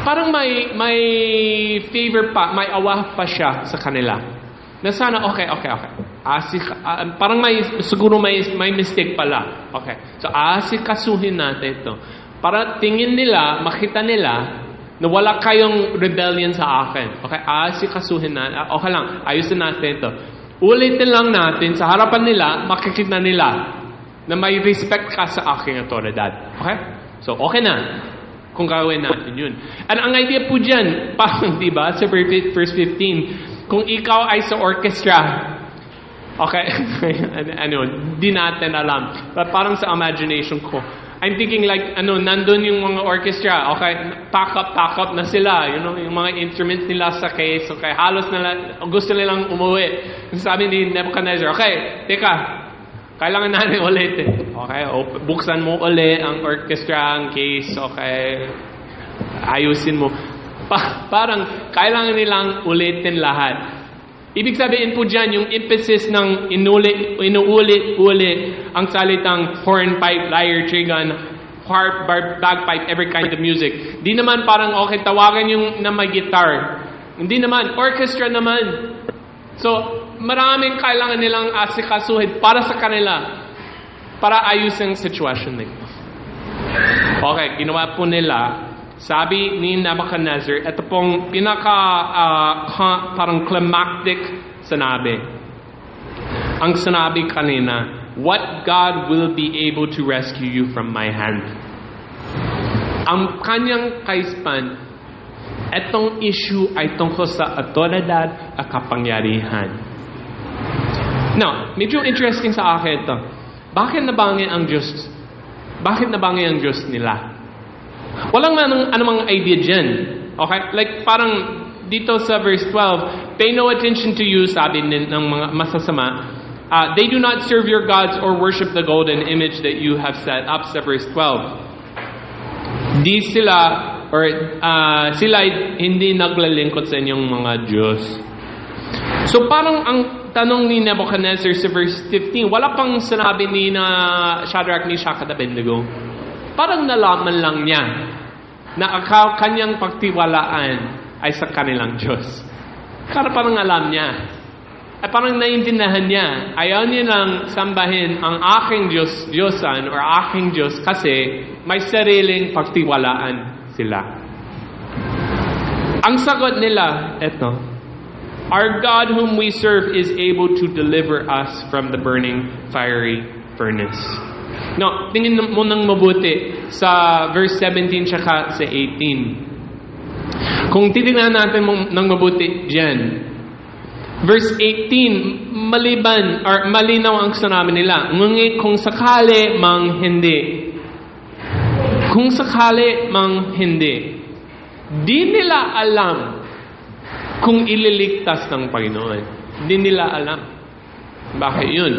[SPEAKER 2] parang may favor pa, may awa pa siya sa kanila. Na sana, okay. Parang siguro may mistake pala. Okay. So, asikasuhin natin ito. Para tingin nila, makita nila, na wala kayong rebellion sa akin. Okay. Asikasuhin natin. Okay lang. Ayusin natin ito. Ulitin lang natin, sa harapan nila, makikita nila na may respect ka sa aking autoridad. Okay? So, okay na. Kung gawin natin yun. At ang idea po dyan, parang, diba, sa verse 15, kung ikaw ay sa orchestra, okay, di natin alam. But parang sa imagination ko, I'm thinking like, nandun yung mga orchestra, okay, pack up na sila, yung mga instruments nila sa case, okay, halos gusto nilang umuwi. Sabi ni Nebuchadnezzar, okay, teka, kailangan natin ulit okay, buksan mo ulit ang orchestra, ang case, okay, ayusin mo. Parang kailangan nilang ulitin lahat. Ibig sabihin po dyan, yung emphasis ng inuulit-ulit ang salitang horn, pipe, lyre, trigon, harp, bagpipe, every kind of music. Di naman parang okay, tawagan yung na may guitar. Hindi naman, orchestra naman. So, maraming kailangan nilang asikasuhin para sa kanila, para ayusin ang sitwasyon nito. Okay, ginawa po nila. Sabi ni Nebuchadnezzar, ito pong parang climactic sinabi. Ang sinabi kanina, what God will be able to rescue you from my hand. Ang kanyang kaispan, itong issue ay tungkol sa autoridad at kapangyarihan. Now, medyo interesting sa akin ito. bakit nabangi ang Diyos? Bakit nabangi ang Diyos nila? Walang anumang idea dyan. Okay? Like parang dito sa verse 12, pay no attention to you, sabi ng mga masasama. They do not serve your gods or worship the golden image that you have set up, sa verse 12. Sila hindi naglalingkod sa inyong mga Diyos. So parang ang tanong ni Nebuchadnezzar sa verse 15, wala pang sinabi ni Shadrach, Meshach at Abednego. Parang nalaman lang niya na kanyang pagtiwalaan ay sa kanilang Diyos. Parang alam niya. Ay parang naiintindihan niya. Ayaw niya lang sambahin ang aking Diyosan or aking Diyos kasi may sariling pagtiwalaan sila. Ang sagot nila, eto, our God whom we serve is able to deliver us from the burning fiery furnace. No, tingin mo nang mabuti sa verse 17 tsaka sa 18. Kung titingnan natin nang mabuti diyan, verse 18, malinaw ang sinabi nila, ngunit kung sakali mang hindi. Kung sakali mang hindi. Di nila alam kung ililigtas ng Panginoon. Di nila alam. Bakit yun?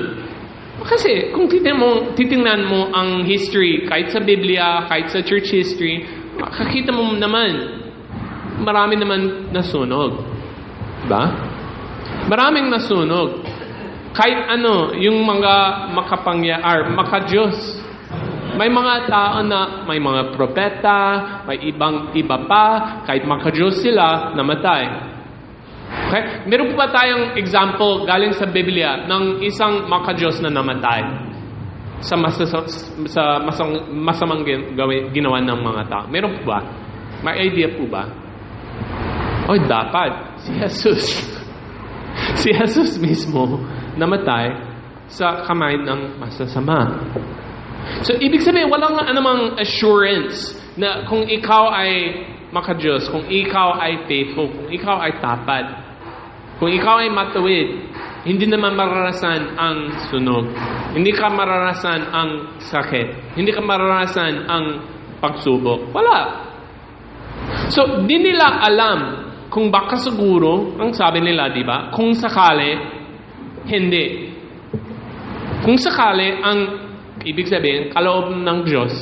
[SPEAKER 2] Kasi kung titingnan mo ang history, kahit sa Biblia, kahit sa church history, makakita mo naman, marami naman nasunog. Diba? Maraming nasunog. Kahit yung mga maka-Diyos. May mga tao na, may mga propeta, may iba pa, kahit maka-Diyos sila, namatay. Okay? Meron pa tayong example galing sa Biblia ng isang maka-Diyos na namatay sa masamang ginawa ng mga tao. Meron po ba? May idea po ba? O dapat si Jesus. Si Jesus mismo namatay sa kamay ng masasama. So, ibig sabihin, walang anumang assurance na kung ikaw ay maka-Diyos, kung ikaw ay faithful, kung ikaw ay tapat, kung ikaw ay matuwid, hindi naman mararasan ang sunog. Hindi ka mararasan ang sakit. Hindi ka mararasan ang pagsubok. Wala. So, di nila alam kung baka siguro, ang sabi nila, di ba? Kung sakali, hindi. Kung sakali, ang ibig sabihin, kaloob ng Diyos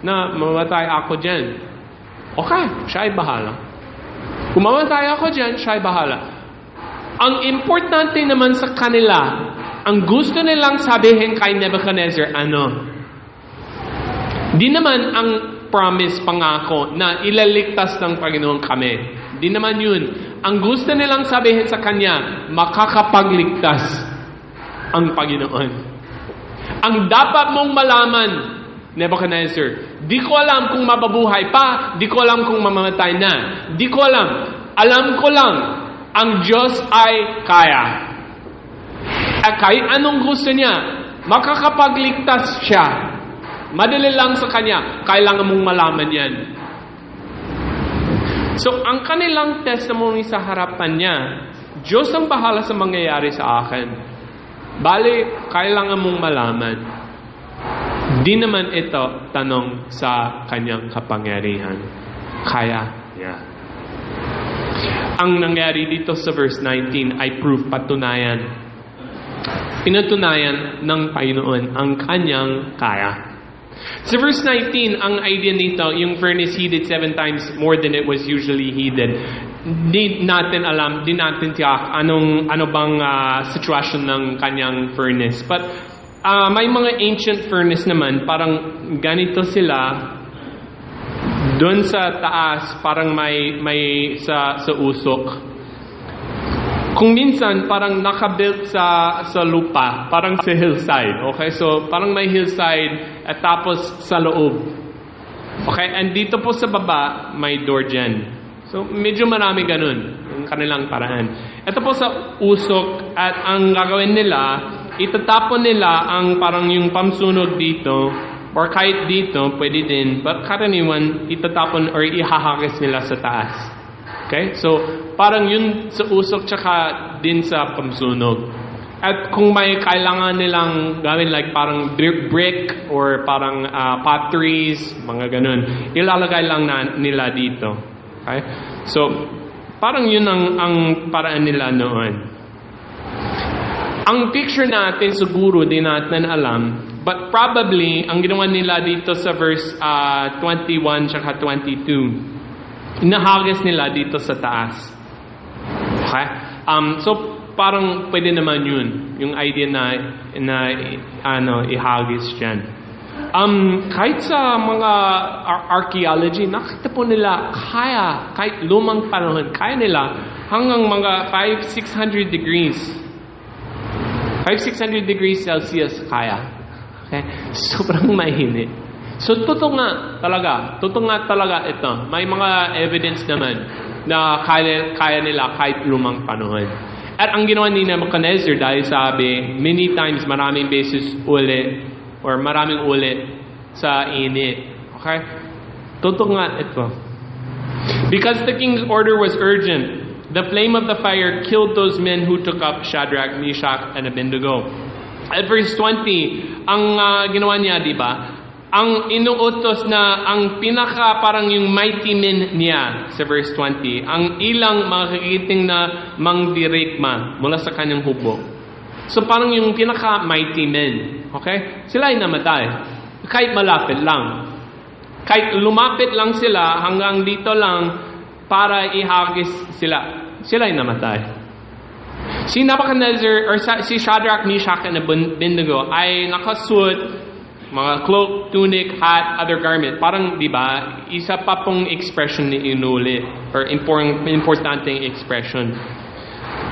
[SPEAKER 2] na mamatay ako dyan. Okay, siya ay bahala. Kung mamatay ako dyan, siya ay bahala. Ang importante naman sa kanila, ang gusto nilang sabihin kay Nebuchadnezzar, di naman ang promise pangako na ilaligtas ng Panginoon kami. Di naman yun. Ang gusto nilang sabihin sa kanya, makakapagligtas ang Panginoon. Ang dapat mong malaman, Nebuchadnezzar, di ko alam kung mababuhay pa, di ko alam kung mamamatay na, di ko alam. Alam ko lang, ang Diyos ay kaya. At kahit anong gusto niya, makakapagligtas siya. Madali lang sa kanya, kailangan mong malaman yan. So, ang kanilang testimony sa harapan niya, Diyos ang bahala sa mangyayari sa akin. Bali, kailangan mong malaman. Di naman ito tanong sa kanyang kapangyarihan. Kaya niya. Ang nangyari dito sa verse 19 ay proof, patunayan. Pinatunayan ng Panginoon ang kanyang kaya. Sa verse 19, ang idea nito, yung furnace heated 7 times more than it was usually heated. Di natin alam, di natin tiyak ano bang sitwasyon ng kanyang furnace. But may mga ancient furnace naman, parang ganito sila. Doon sa taas, parang may sa usok. Kung minsan, parang nakabuilt sa lupa, parang sa hillside. Okay, so parang may hillside at tapos sa loob. Okay, and dito po sa baba, may door dyan. So medyo marami ganun, yung kanilang paraan. Ito po sa usok, at ang gagawin nila, itatapon nila ang parang yung pamsunog dito, or kahit dito, pwede din, but karaniwan, itatapon or ihahakis nila sa taas. Okay? So, parang yun sa usok tsaka din sa pamsunog. At kung may kailangan nilang gawin like parang brick or parang potteries, mga ganun, ilalagay lang nila dito. Okay? So, parang yun ang paraan nila noon. Ang picture natin siguro di natin alam, but probably ang ginawa nila dito sa verse 21 tsaka 22, inahagis nila dito sa taas. Okay? So, parang pwede naman yun, yung idea na ihagis dyan. Kahit sa mga archaeology, nakita po nila kahit lumang panahon, kaya nila hanggang mga 500-600 degrees. 500-600 degrees Celsius kaya. Okay? Sobrang mainit. So, totoo nga talaga ito. May mga evidence naman na kaya nila kahit lumang panahon. At ang ginawa ni Nebuchadnezzar, dahil sabi, many times, maraming beses ulit, or maraming ulit sa init. Okay? Totoo nga ito. Because the king's order was urgent, the flame of the fire killed those men who took up Shadrach, Meshach, and Abednego. At verse 20, ang ginawa niya, di ba? Ang inuutos na ang pinaka parang yung mighty men niya sa verse 20, ang ilang makakiting na mangdirikma mula sa kanyang hukbo. So parang yung pinaka mighty men, okay? Sila ay namatay. Kahit malapit lang. Kahit lumapit lang sila hanggang dito lang para ihagis sila. Sila ay namatay. Si Nebuchadnezzar or si Shadrach, Meshach, and Abednego ay nakasuot mga cloak, tunic, hat, other garment. Parang, di ba, isa pa pong expression ni inulit or importanteng expression.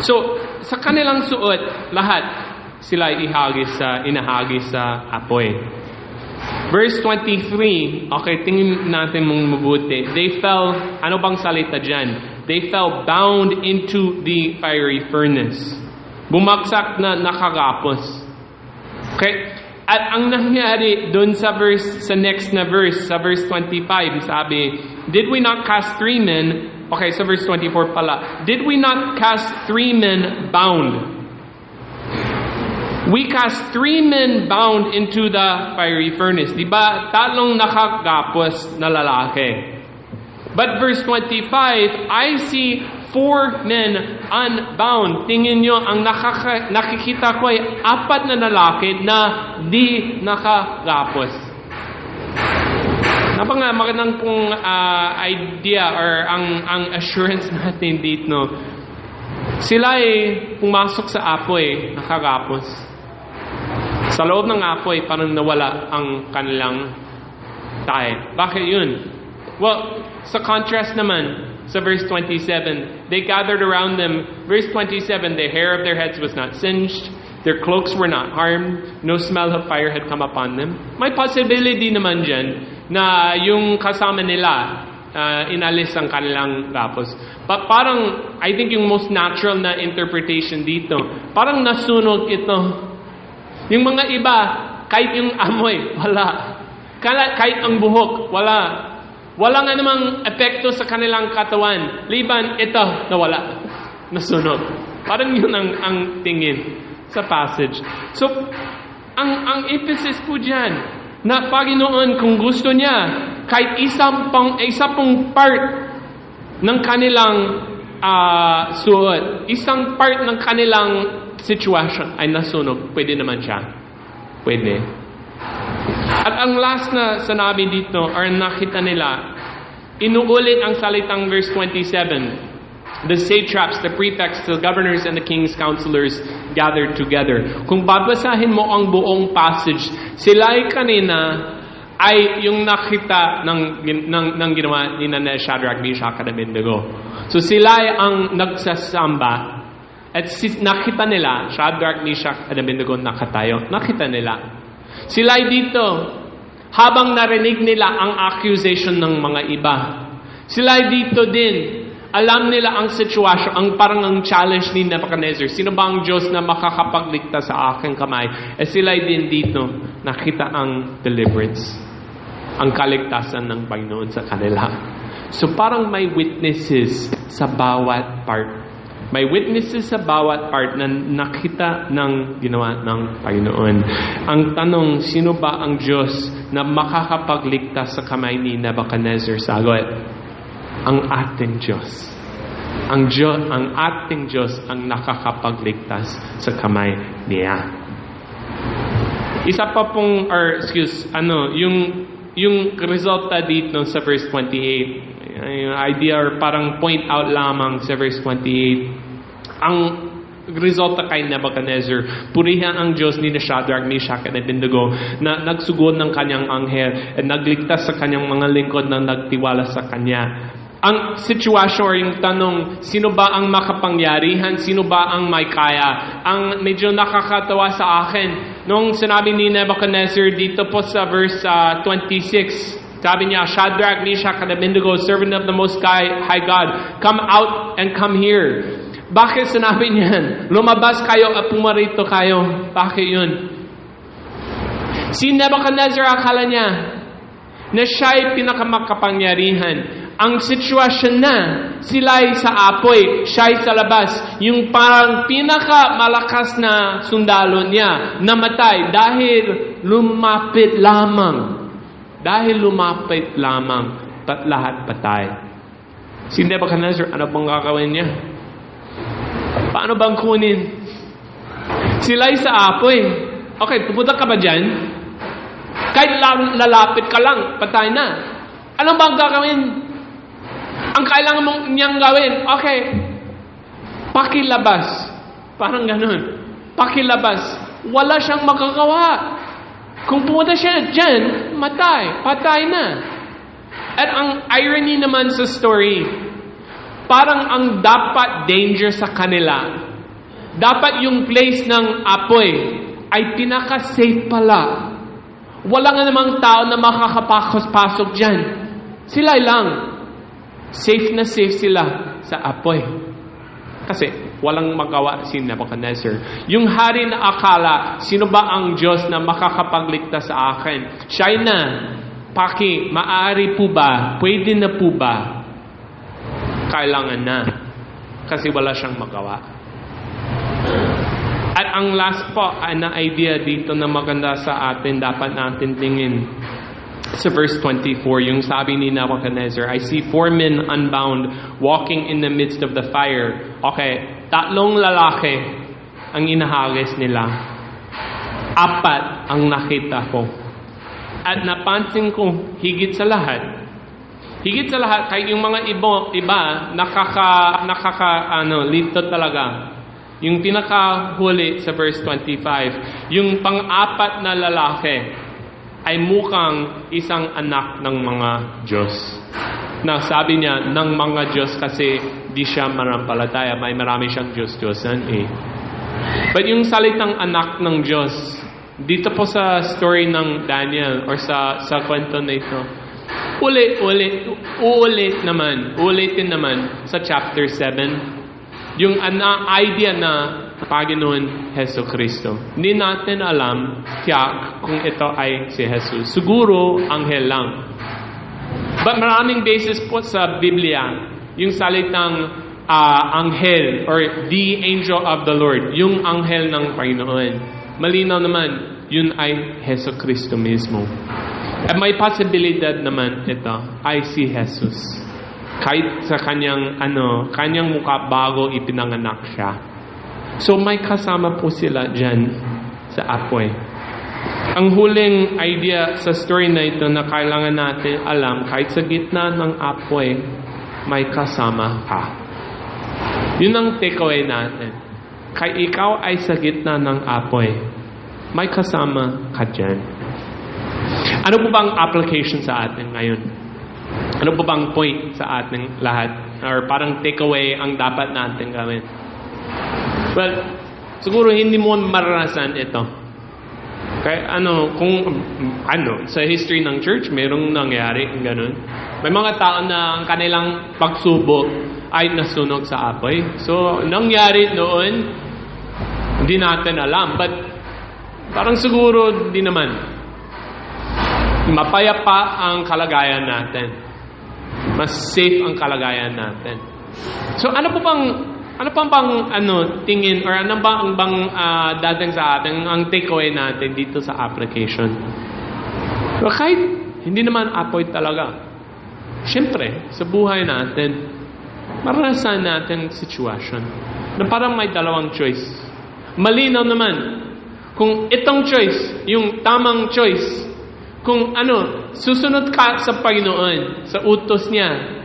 [SPEAKER 2] So, sa kanilang suot, lahat sila inahagis sa apoy. Verse 23, okay, tingin natin mong mabuti. They fell, ano bang salita dyan? They fell bound into the fiery furnace. Bumagsak na nakagapos. Okay? At ang nangyari doon sa next na verse, sa verse 25, sabi, did we not cast 3 men, okay, sa verse 24 pala, did we not cast 3 men bound? We cast 3 men bound into the fiery furnace. Diba, talong nakagapos na lalaki. But verse 25, I see 4 men unbound. Tingin nyo, ang nakikita ko ay 4 na lalaki na di nakagapos. Napanga magandang pong idea or ang assurance natin dito. Sila ay pumasok sa apoy, nakagapos. Sa loob ng apoy, parang nawala ang kanilang tayo. Bakit yun? Well, sa contrast naman, sa verse 27, they gathered around them. Verse 27, the hair of their heads was not singed, their cloaks were not harmed, no smell of fire had come upon them. May possibility naman dyan na yung kasama nila, inalis ang kanilang gapos. But parang, I think yung most natural na interpretation dito, parang nasunog ito. Yung mga iba, kahit yung amoy, wala. Kahit ang buhok, wala. Walang anumang epekto sa kanilang katawan. Liban, ito, nawala. Nasunog. Parang yun ang tingin sa passage. So, ang emphasis po dyan, na Panginoon, kung gusto niya, kahit isa pong part ng kanilang suot, isang part ng kanilang situation ay nasunog, pwede naman siya. Pwede. At ang last na sanabi dito, or nakita nila, inuulit ang salitang verse 27. The satraps, the prefects, the governors, and the king's counselors gathered together. Kung babasahin mo ang buong passage, sila ay kanina ay yung nakita ng ginawa ni Shadrach, Meshach, at Abednego. So sila ay ang nagsasamba at nakita nila, Shadrach, Meshach, at Abednego nakatayo. Nakita nila. Sila ay dito, habang narinig nila ang accusation ng mga iba. Sila ay dito din, alam nila ang sitwasyon, parang ang challenge ni Nebuchadnezzar. Sino ba ang Diyos na makakapagligtas sa aking kamay? Sila ay din dito, nakita ang deliverance, ang kaligtasan ng Panginoon sa kanila. So parang may witnesses sa bawat part May witnesses sa bawat part na nakita ng ginawa ng Panginoon. Ang tanong, sino ba ang Diyos na makakapagligtas sa kamay ni Nebuchadnezzar? Sagot, ang ating Diyos. Ang ating Diyos ang nakakapagligtas sa kamay niya. Isa pa pong, yung resulta dito sa verse 28, yung idea or parang point out lamang sa verse 28, ang resulta kay Nebuchadnezzar, purihan ang Diyos ni Shadrach, Meshach, at Abednego na nagsugod ng kanyang anghel at nagligtas sa kanyang mga lingkod na nagtiwala sa kanya. Ang sitwasyon or yung tanong, sino ba ang makapangyarihan? Sino ba ang may kaya? Ang medyo nakakatawa sa akin, nung sinabi ni Nebuchadnezzar dito po sa verse 26, sabi niya, Shadrach, Meshach, and Abednego, servant of the Most High God, come out and come here. Bakit sinabi niyan? Lumabas kayo at pumarito kayo. Bakit yun? Si Nebuchadnezzar akala niya na siya'y pinakamakapangyarihan. Ang sitwasyon na, sila'y sa apoy, siya'y sa labas. Yung parang pinakamalakas na sundalo niya, namatay dahil lumapit lamang. Lahat patay. Si Nebuchadnezzar, ano bang gagawin niya? Paano bang kunin? Sila'y sa apoy. Okay, pupunta ka ba dyan? Kahit lalapit ka lang, patay na. Ano bang gagawin? Ang kailangan mong niyang gawin, okay, pakilabas. Parang ganun. Pakilabas. Wala siyang magagawa. Kung pumunta siya dyan, patay na. At ang irony naman sa story, parang ang dapat danger sa kanila, dapat yung place ng apoy ay pinaka-safe pala. Wala nga namang tao na makakapasok dyan. Sila lang. Safe na safe sila sa apoy. Kasi walang magawa si Nebuchadnezzar. Yung hari na akala, sino ba ang Diyos na makakapagligtas sa akin? Siya na, maaari po ba? Pwede na po ba? Kailangan na. Kasi wala siyang magawa. At ang last po na idea dito na maganda sa atin, dapat natin tingin sa verse 24, yung sabi ni Nebuchadnezzar, I see 4 men unbound walking in the midst of the fire. Okay, 3 lalaki ang inahagis nila. 4 ang nakita ko. At napansin ko, higit sa lahat, kahit yung mga iba, lito talaga. Yung pinakahuli sa verse 25, yung pang-4 na lalaki, ay mukhang isang anak ng mga Diyos. Na sabi niya, ng mga Diyos kasi di siya manampalataya. May marami siyang Diyos-Diyosan eh. But yung salitang anak ng Diyos, dito po sa story ng Daniel or sa kwento na ito, uulitin naman sa chapter 7, yung idea na Panginoon Heso Kristo. Hindi natin alam kung ito ay si Jesus. Siguro, anghel lang. But maraming basis po sa Biblia, yung salitang anghel or the angel of the Lord, yung anghel ng Panginoon. Malinaw naman, yun ay Heso Kristo mismo. At may posibilidad naman ito ay si Jesus. Kahit sa kanyang mukha bago ipinanganak siya. So may kasama po sila dyan sa apoy. Ang huling idea sa story na ito na kailangan natin alam, kahit sa gitna ng apoy, may kasama ka. Yun ang takeaway natin. Kahit ikaw ay sa gitna ng apoy, may kasama ka dyan. Ano po bang application sa atin ngayon? Ano po bang point sa ating lahat? Or parang takeaway ang dapat natin gawin? Well, siguro hindi mo maranasan ito. Okay? Sa history ng church, mayroong nangyari ganun. May mga tao na ang kanilang pagsubok ay nasunog sa apoy. So, nangyari noon, hindi natin alam. But, parang siguro, hindi naman. Mapayapa ang kalagayan natin. Mas safe ang kalagayan natin. So, ano po bang ano pang bang tingin or ano bang dating sa atin ang takeaway natin dito sa application? Pero kahit hindi naman apoy talaga, siyempre, sa buhay natin, maranasan natin situation na parang may dalawang choice. Malinaw naman kung itong choice, yung tamang choice, kung susunod ka sa Panginoon, sa utos niya,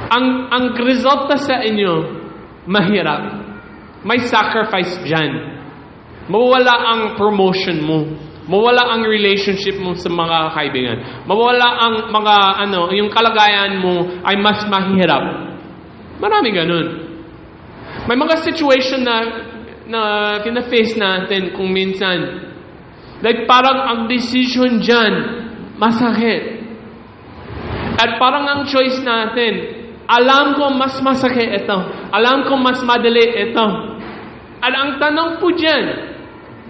[SPEAKER 2] ang resulta sa inyo, mahirap. May sacrifice dyan. Mawala ang promotion mo. Mawala ang relationship mo sa mga kaibigan. Mawala ang mga yung kalagayan mo ay mas mahirap. Marami ganun. May mga situation na pina-face natin kung minsan. Like parang ang decision dyan, masakit. At parang ang choice natin, alam ko mas masakit ito. Alam ko mas madali ito. At ang tanong po dyan,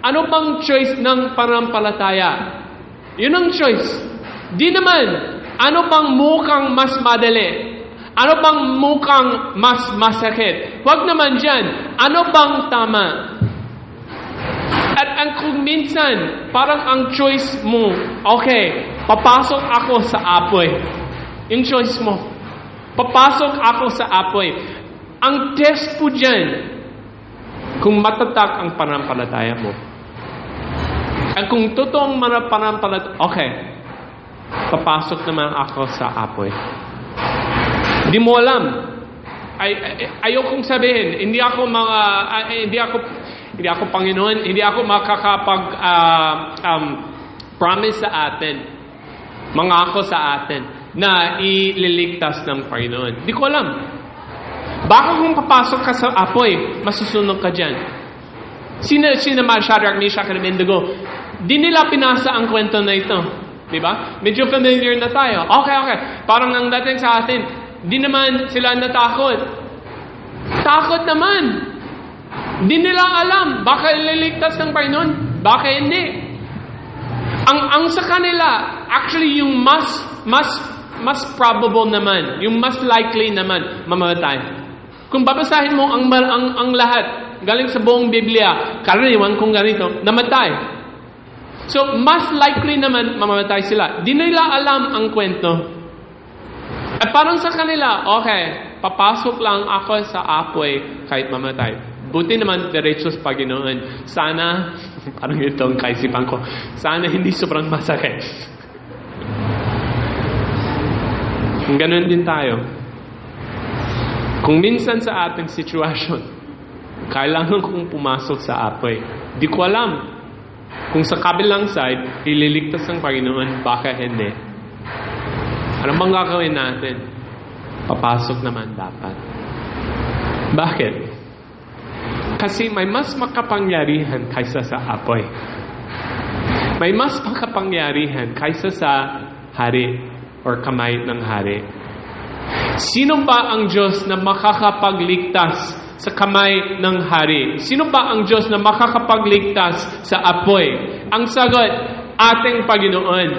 [SPEAKER 2] ano bang choice ng panampalataya? Yun ang choice. Di naman, ano bang mukhang mas madali? Ano bang mukhang mas masakit? Huwag naman dyan, ano bang tama? At kung minsan, parang ang choice mo, okay, papasok ako sa apoy. Yung choice mo. Papasok ako sa apoy. Ang test po dyan, kung matatag ang panampalataya mo. At kung totoong panampalataya, okay, papasok naman ako sa apoy. Di mo alam. Ayokong sabihin, hindi ako Panginoon, hindi ako makakapag promise sa atin, mangako sa atin, na ililigtas ng Panginoon. Di ko alam. Baka kung papasok ka sa apoy, masusunog ka dyan. Sino Shadrach, Meshach, and Abednego? Di nila pinasa ang kwento na ito. Diba? Medyo familiar na tayo. Okay. Parang ang dating sa atin, di naman sila natakot. Takot naman. Di nila alam. Baka ililigtas ng Panginoon. Baka hindi. Ang sa kanila, actually yung mas probable naman, yung mas likely naman, mamamatay. Kung babasahin mo ang lahat, galing sa buong Biblia, karaniwan kung ganito, namatay. So, mas likely naman mamamatay sila. Di nila alam ang kwento. At parang sa kanila, okay, papasok lang ako sa apoy kahit mamatay. Buti naman diretso sa Panginoon. Sana, parang ito ang kaisipan ko, sana hindi sobrang masakit. Ganun din tayo. Kung minsan sa ating sitwasyon, kailangan kong pumasok sa apoy. Di ko alam kung sa kabilang side, ililigtas ng Panginoon, baka hindi. Ano bang gagawin natin? Papasok naman dapat. Bakit? Kasi may mas makapangyarihan kaysa sa apoy. May mas makapangyarihan kaysa sa hari or kamay ng hari. Sino ba ang Diyos na makakapagligtas sa kamay ng hari? Sino ba ang Diyos na makakapagligtas sa apoy? Ang sagot, ating Panginoon.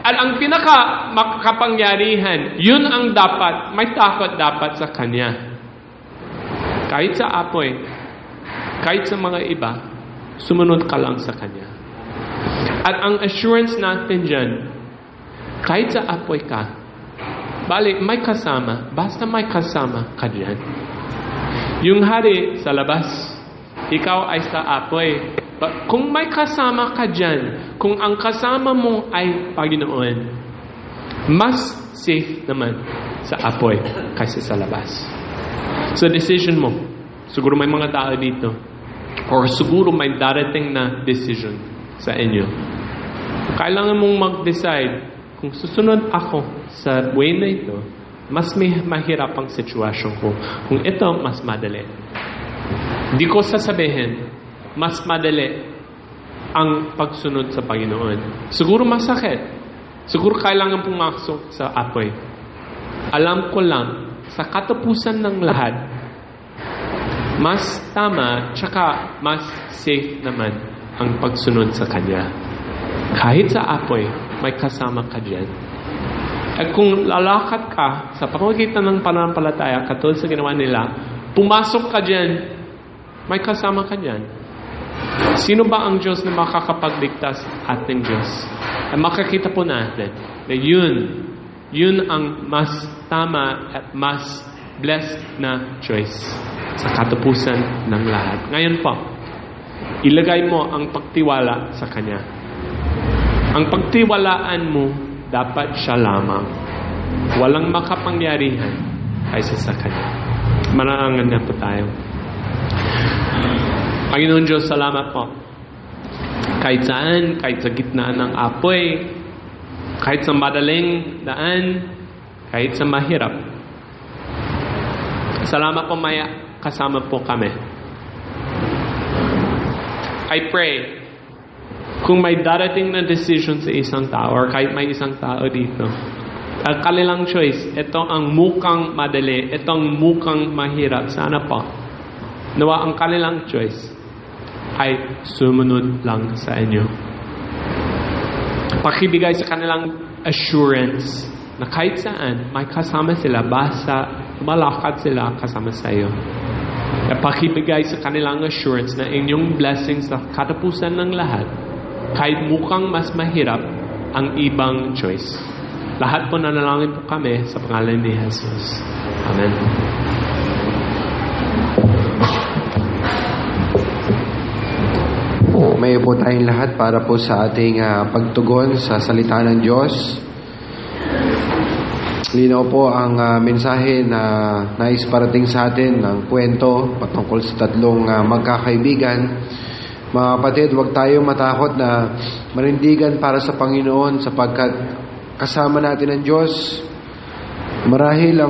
[SPEAKER 2] At ang pinaka makapangyarihan, yun ang dapat, may takot dapat sa Kanya. Kahit sa apoy, kahit sa mga iba, sumunod ka lang sa Kanya. At ang assurance natin dyan, kahit sa apoy ka, bali, may kasama. Basta may kasama ka dyan. Yung hari sa labas, ikaw ay sa apoy. Kung may kasama ka dyan, kung ang kasama mo ay Panginoon, mas safe naman sa apoy kaysa sa labas. So decision mo, siguro may mga tao dito, or siguro may darating na decision sa inyo. Kailangan mong mag-decide kung susunod ako sa way na ito, mas may mahirap ang sitwasyon ko. Kung ito, mas madali. Di ko sasabihin, mas madali ang pagsunod sa Panginoon. Siguro masakit. Siguro kailangan pumasok sa apoy. Alam ko lang, sa katapusan ng lahat, mas tama, tsaka mas safe naman ang pagsunod sa Kanya. Kahit sa apoy, may kasama ka dyan. At kung lalakad ka sa pamamagitan ng pananampalataya, katulad sa ginawa nila, pumasok ka dyan, may kasama ka dyan. Sino ba ang Diyos na makakapagligtas? Ating Diyos. At makakita po natin na yun ang mas tama at mas blessed na choice sa katapusan ng lahat. Ngayon po, ilagay mo ang pagtiwala sa Kanya. Ang pagtiwalaan mo, dapat siya lamang. Walang makapangyarihan kaysa sa Kanya. Mananangan na po tayo. Panginoon Diyos, salamat po. Kahit saan, kahit sa gitna ng apoy, kahit sa madaling daan, kahit sa mahirap. Salamat po, Maya, kasama po kami. I pray, kung may darating na decision sa isang tao, or kahit may isang tao dito, ang kanilang choice, ito ang mukhang madali, ito ang mukhang mahirap, sana po, nawa ang kanilang choice ay sumunod lang sa inyo. Pakibigay sa kanilang assurance na kahit saan, may kasama sila, basta malakad sila kasama sa iyo. At pakibigay sa kanilang assurance na inyong blessings sa katapusan ng lahat, kahit mukhang mas mahirap ang ibang choice. Lahat po nanalangin po kami sa pangalan ni Jesus. Amen.
[SPEAKER 1] May po tayong lahat para po sa ating pagtugon sa salita ng Diyos. Linaw po ang mensahe na nais parating sa atin ng kwento patungkol sa tatlong magkakaibigan. Mga kapatid, huwag tayong matakot na manindigan para sa Panginoon sapagkat kasama natin ang Diyos. Marahil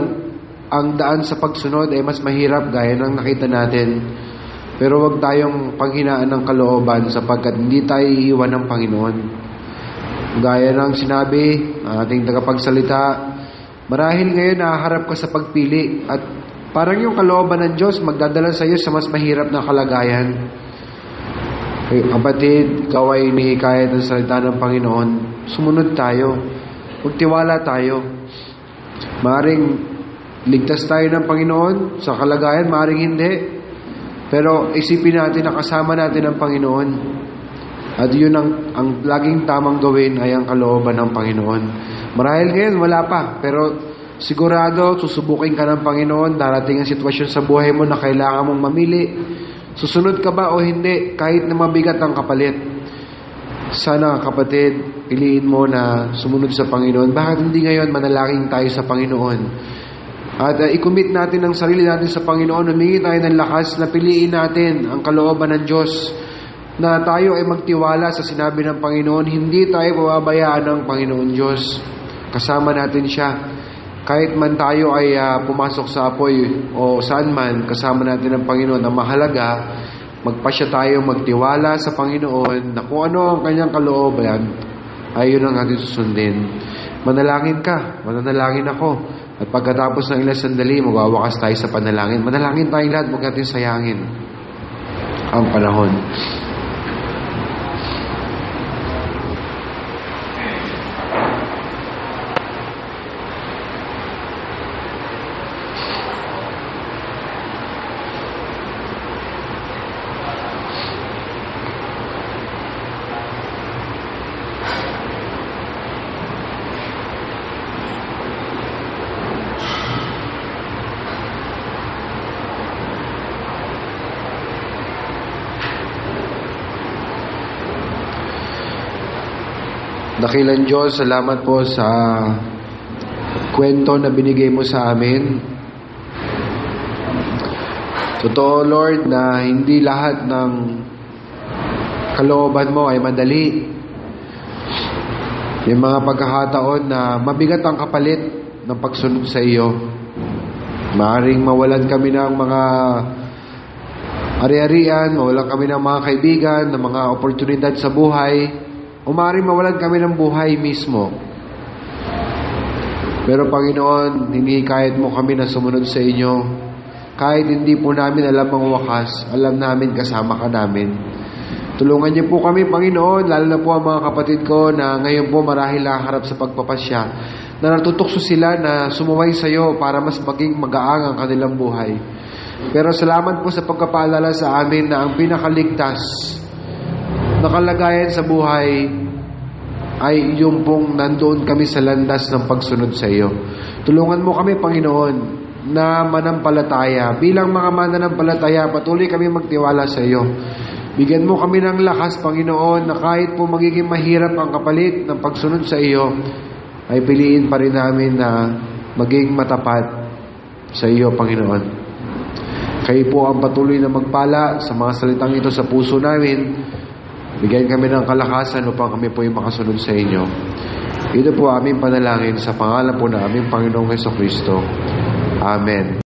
[SPEAKER 1] ang daan sa pagsunod ay mas mahirap gaya ng nakita natin. Pero huwag tayong panghinaan ng kalooban sapagkat hindi tayo iiwan ng Panginoon. Gaya ng sinabi ng ating tagapagsalita, marahil ngayon nahaharap ka sa pagpili at parang yung kalooban ng Diyos magdadala sa iyo sa mas mahirap na kalagayan. Kapatid, ikaw ay inihikayat ng salita ng Panginoon. Sumunod tayo. Magtiwala tayo. Maaring ligtas tayo ng Panginoon sa kalagayan, maaring hindi. Pero isipin natin na kasama natin ang Panginoon. At yun ang laging tamang gawin ay ang kalooban ng Panginoon. Marahil ngayon wala pa, pero sigurado susubukin ka ng Panginoon. Darating ang sitwasyon sa buhay mo na kailangan mong mamili. Susunod ka ba o hindi, kahit na mabigat ang kapalit. Sana kapatid, piliin mo na sumunod sa Panginoon. Bakit hindi ngayon manalangin tayo sa Panginoon? At i-commit natin ang sarili natin sa Panginoon. Humingi tayo ng lakas na piliin natin ang kalooban ng Diyos. Na tayo ay magtiwala sa sinabi ng Panginoon. Hindi tayo pababayaan ng Panginoon Diyos. Kasama natin siya. Kahit man tayo ay pumasok sa apoy o saan man, kasama natin ang Panginoon. Ang mahalaga, magpasya tayo magtiwala sa Panginoon na kung ano ang kanyang kalooban, ay yun ang ating susundin. Manalangin ka, mananalangin ako. At pagkatapos ng ilang sandali, magwawakas tayo sa panalangin. Manalangin tayong lahat, huwag natin sayangin ang panahon. Dakilang Diyos, salamat po sa kwento na binigay mo sa amin. Totoo, Lord, na hindi lahat ng kalooban mo ay madali. May mga pagkakataon na mabigat ang kapalit ng pagsunod sa iyo. Maaring mawalan kami ng mga ari-arian, mawalan kami ng mga kaibigan, ng mga oportunidad sa buhay, o maaaring mawalan kami ng buhay mismo. Pero Panginoon, hinihikayat mo kami na sumunod sa inyo. Kahit hindi po namin alam ang wakas, alam namin kasama ka namin. Tulungan niyo po kami, Panginoon, lalo na po ang mga kapatid ko na ngayon po marahil nakaharap sa pagpapasya, na natutokso sila na sumuway sa iyo para mas maging magaang ang kanilang buhay. Pero salamat po sa pagkapaalala sa amin na ang pinakaligtas na kalagayan sa buhay ay yung pong nandoon kami sa landas ng pagsunod sa iyo. Tulungan mo kami, Panginoon, na manampalataya. Bilang mga mananampalataya, patuloy kami magtiwala sa iyo. Bigyan mo kami ng lakas, Panginoon, na kahit po magiging mahirap ang kapalit ng pagsunod sa iyo, ay piliin pa rin namin na maging matapat sa iyo, Panginoon. Kayo po ang patuloy na magpala sa mga salitang ito sa puso namin. Bigyan kami ng kalakasan upang kami po ay makasunod sa inyo. Ito po aming panalangin sa pangalan po ng aming Panginoong Hesukristo. Amen.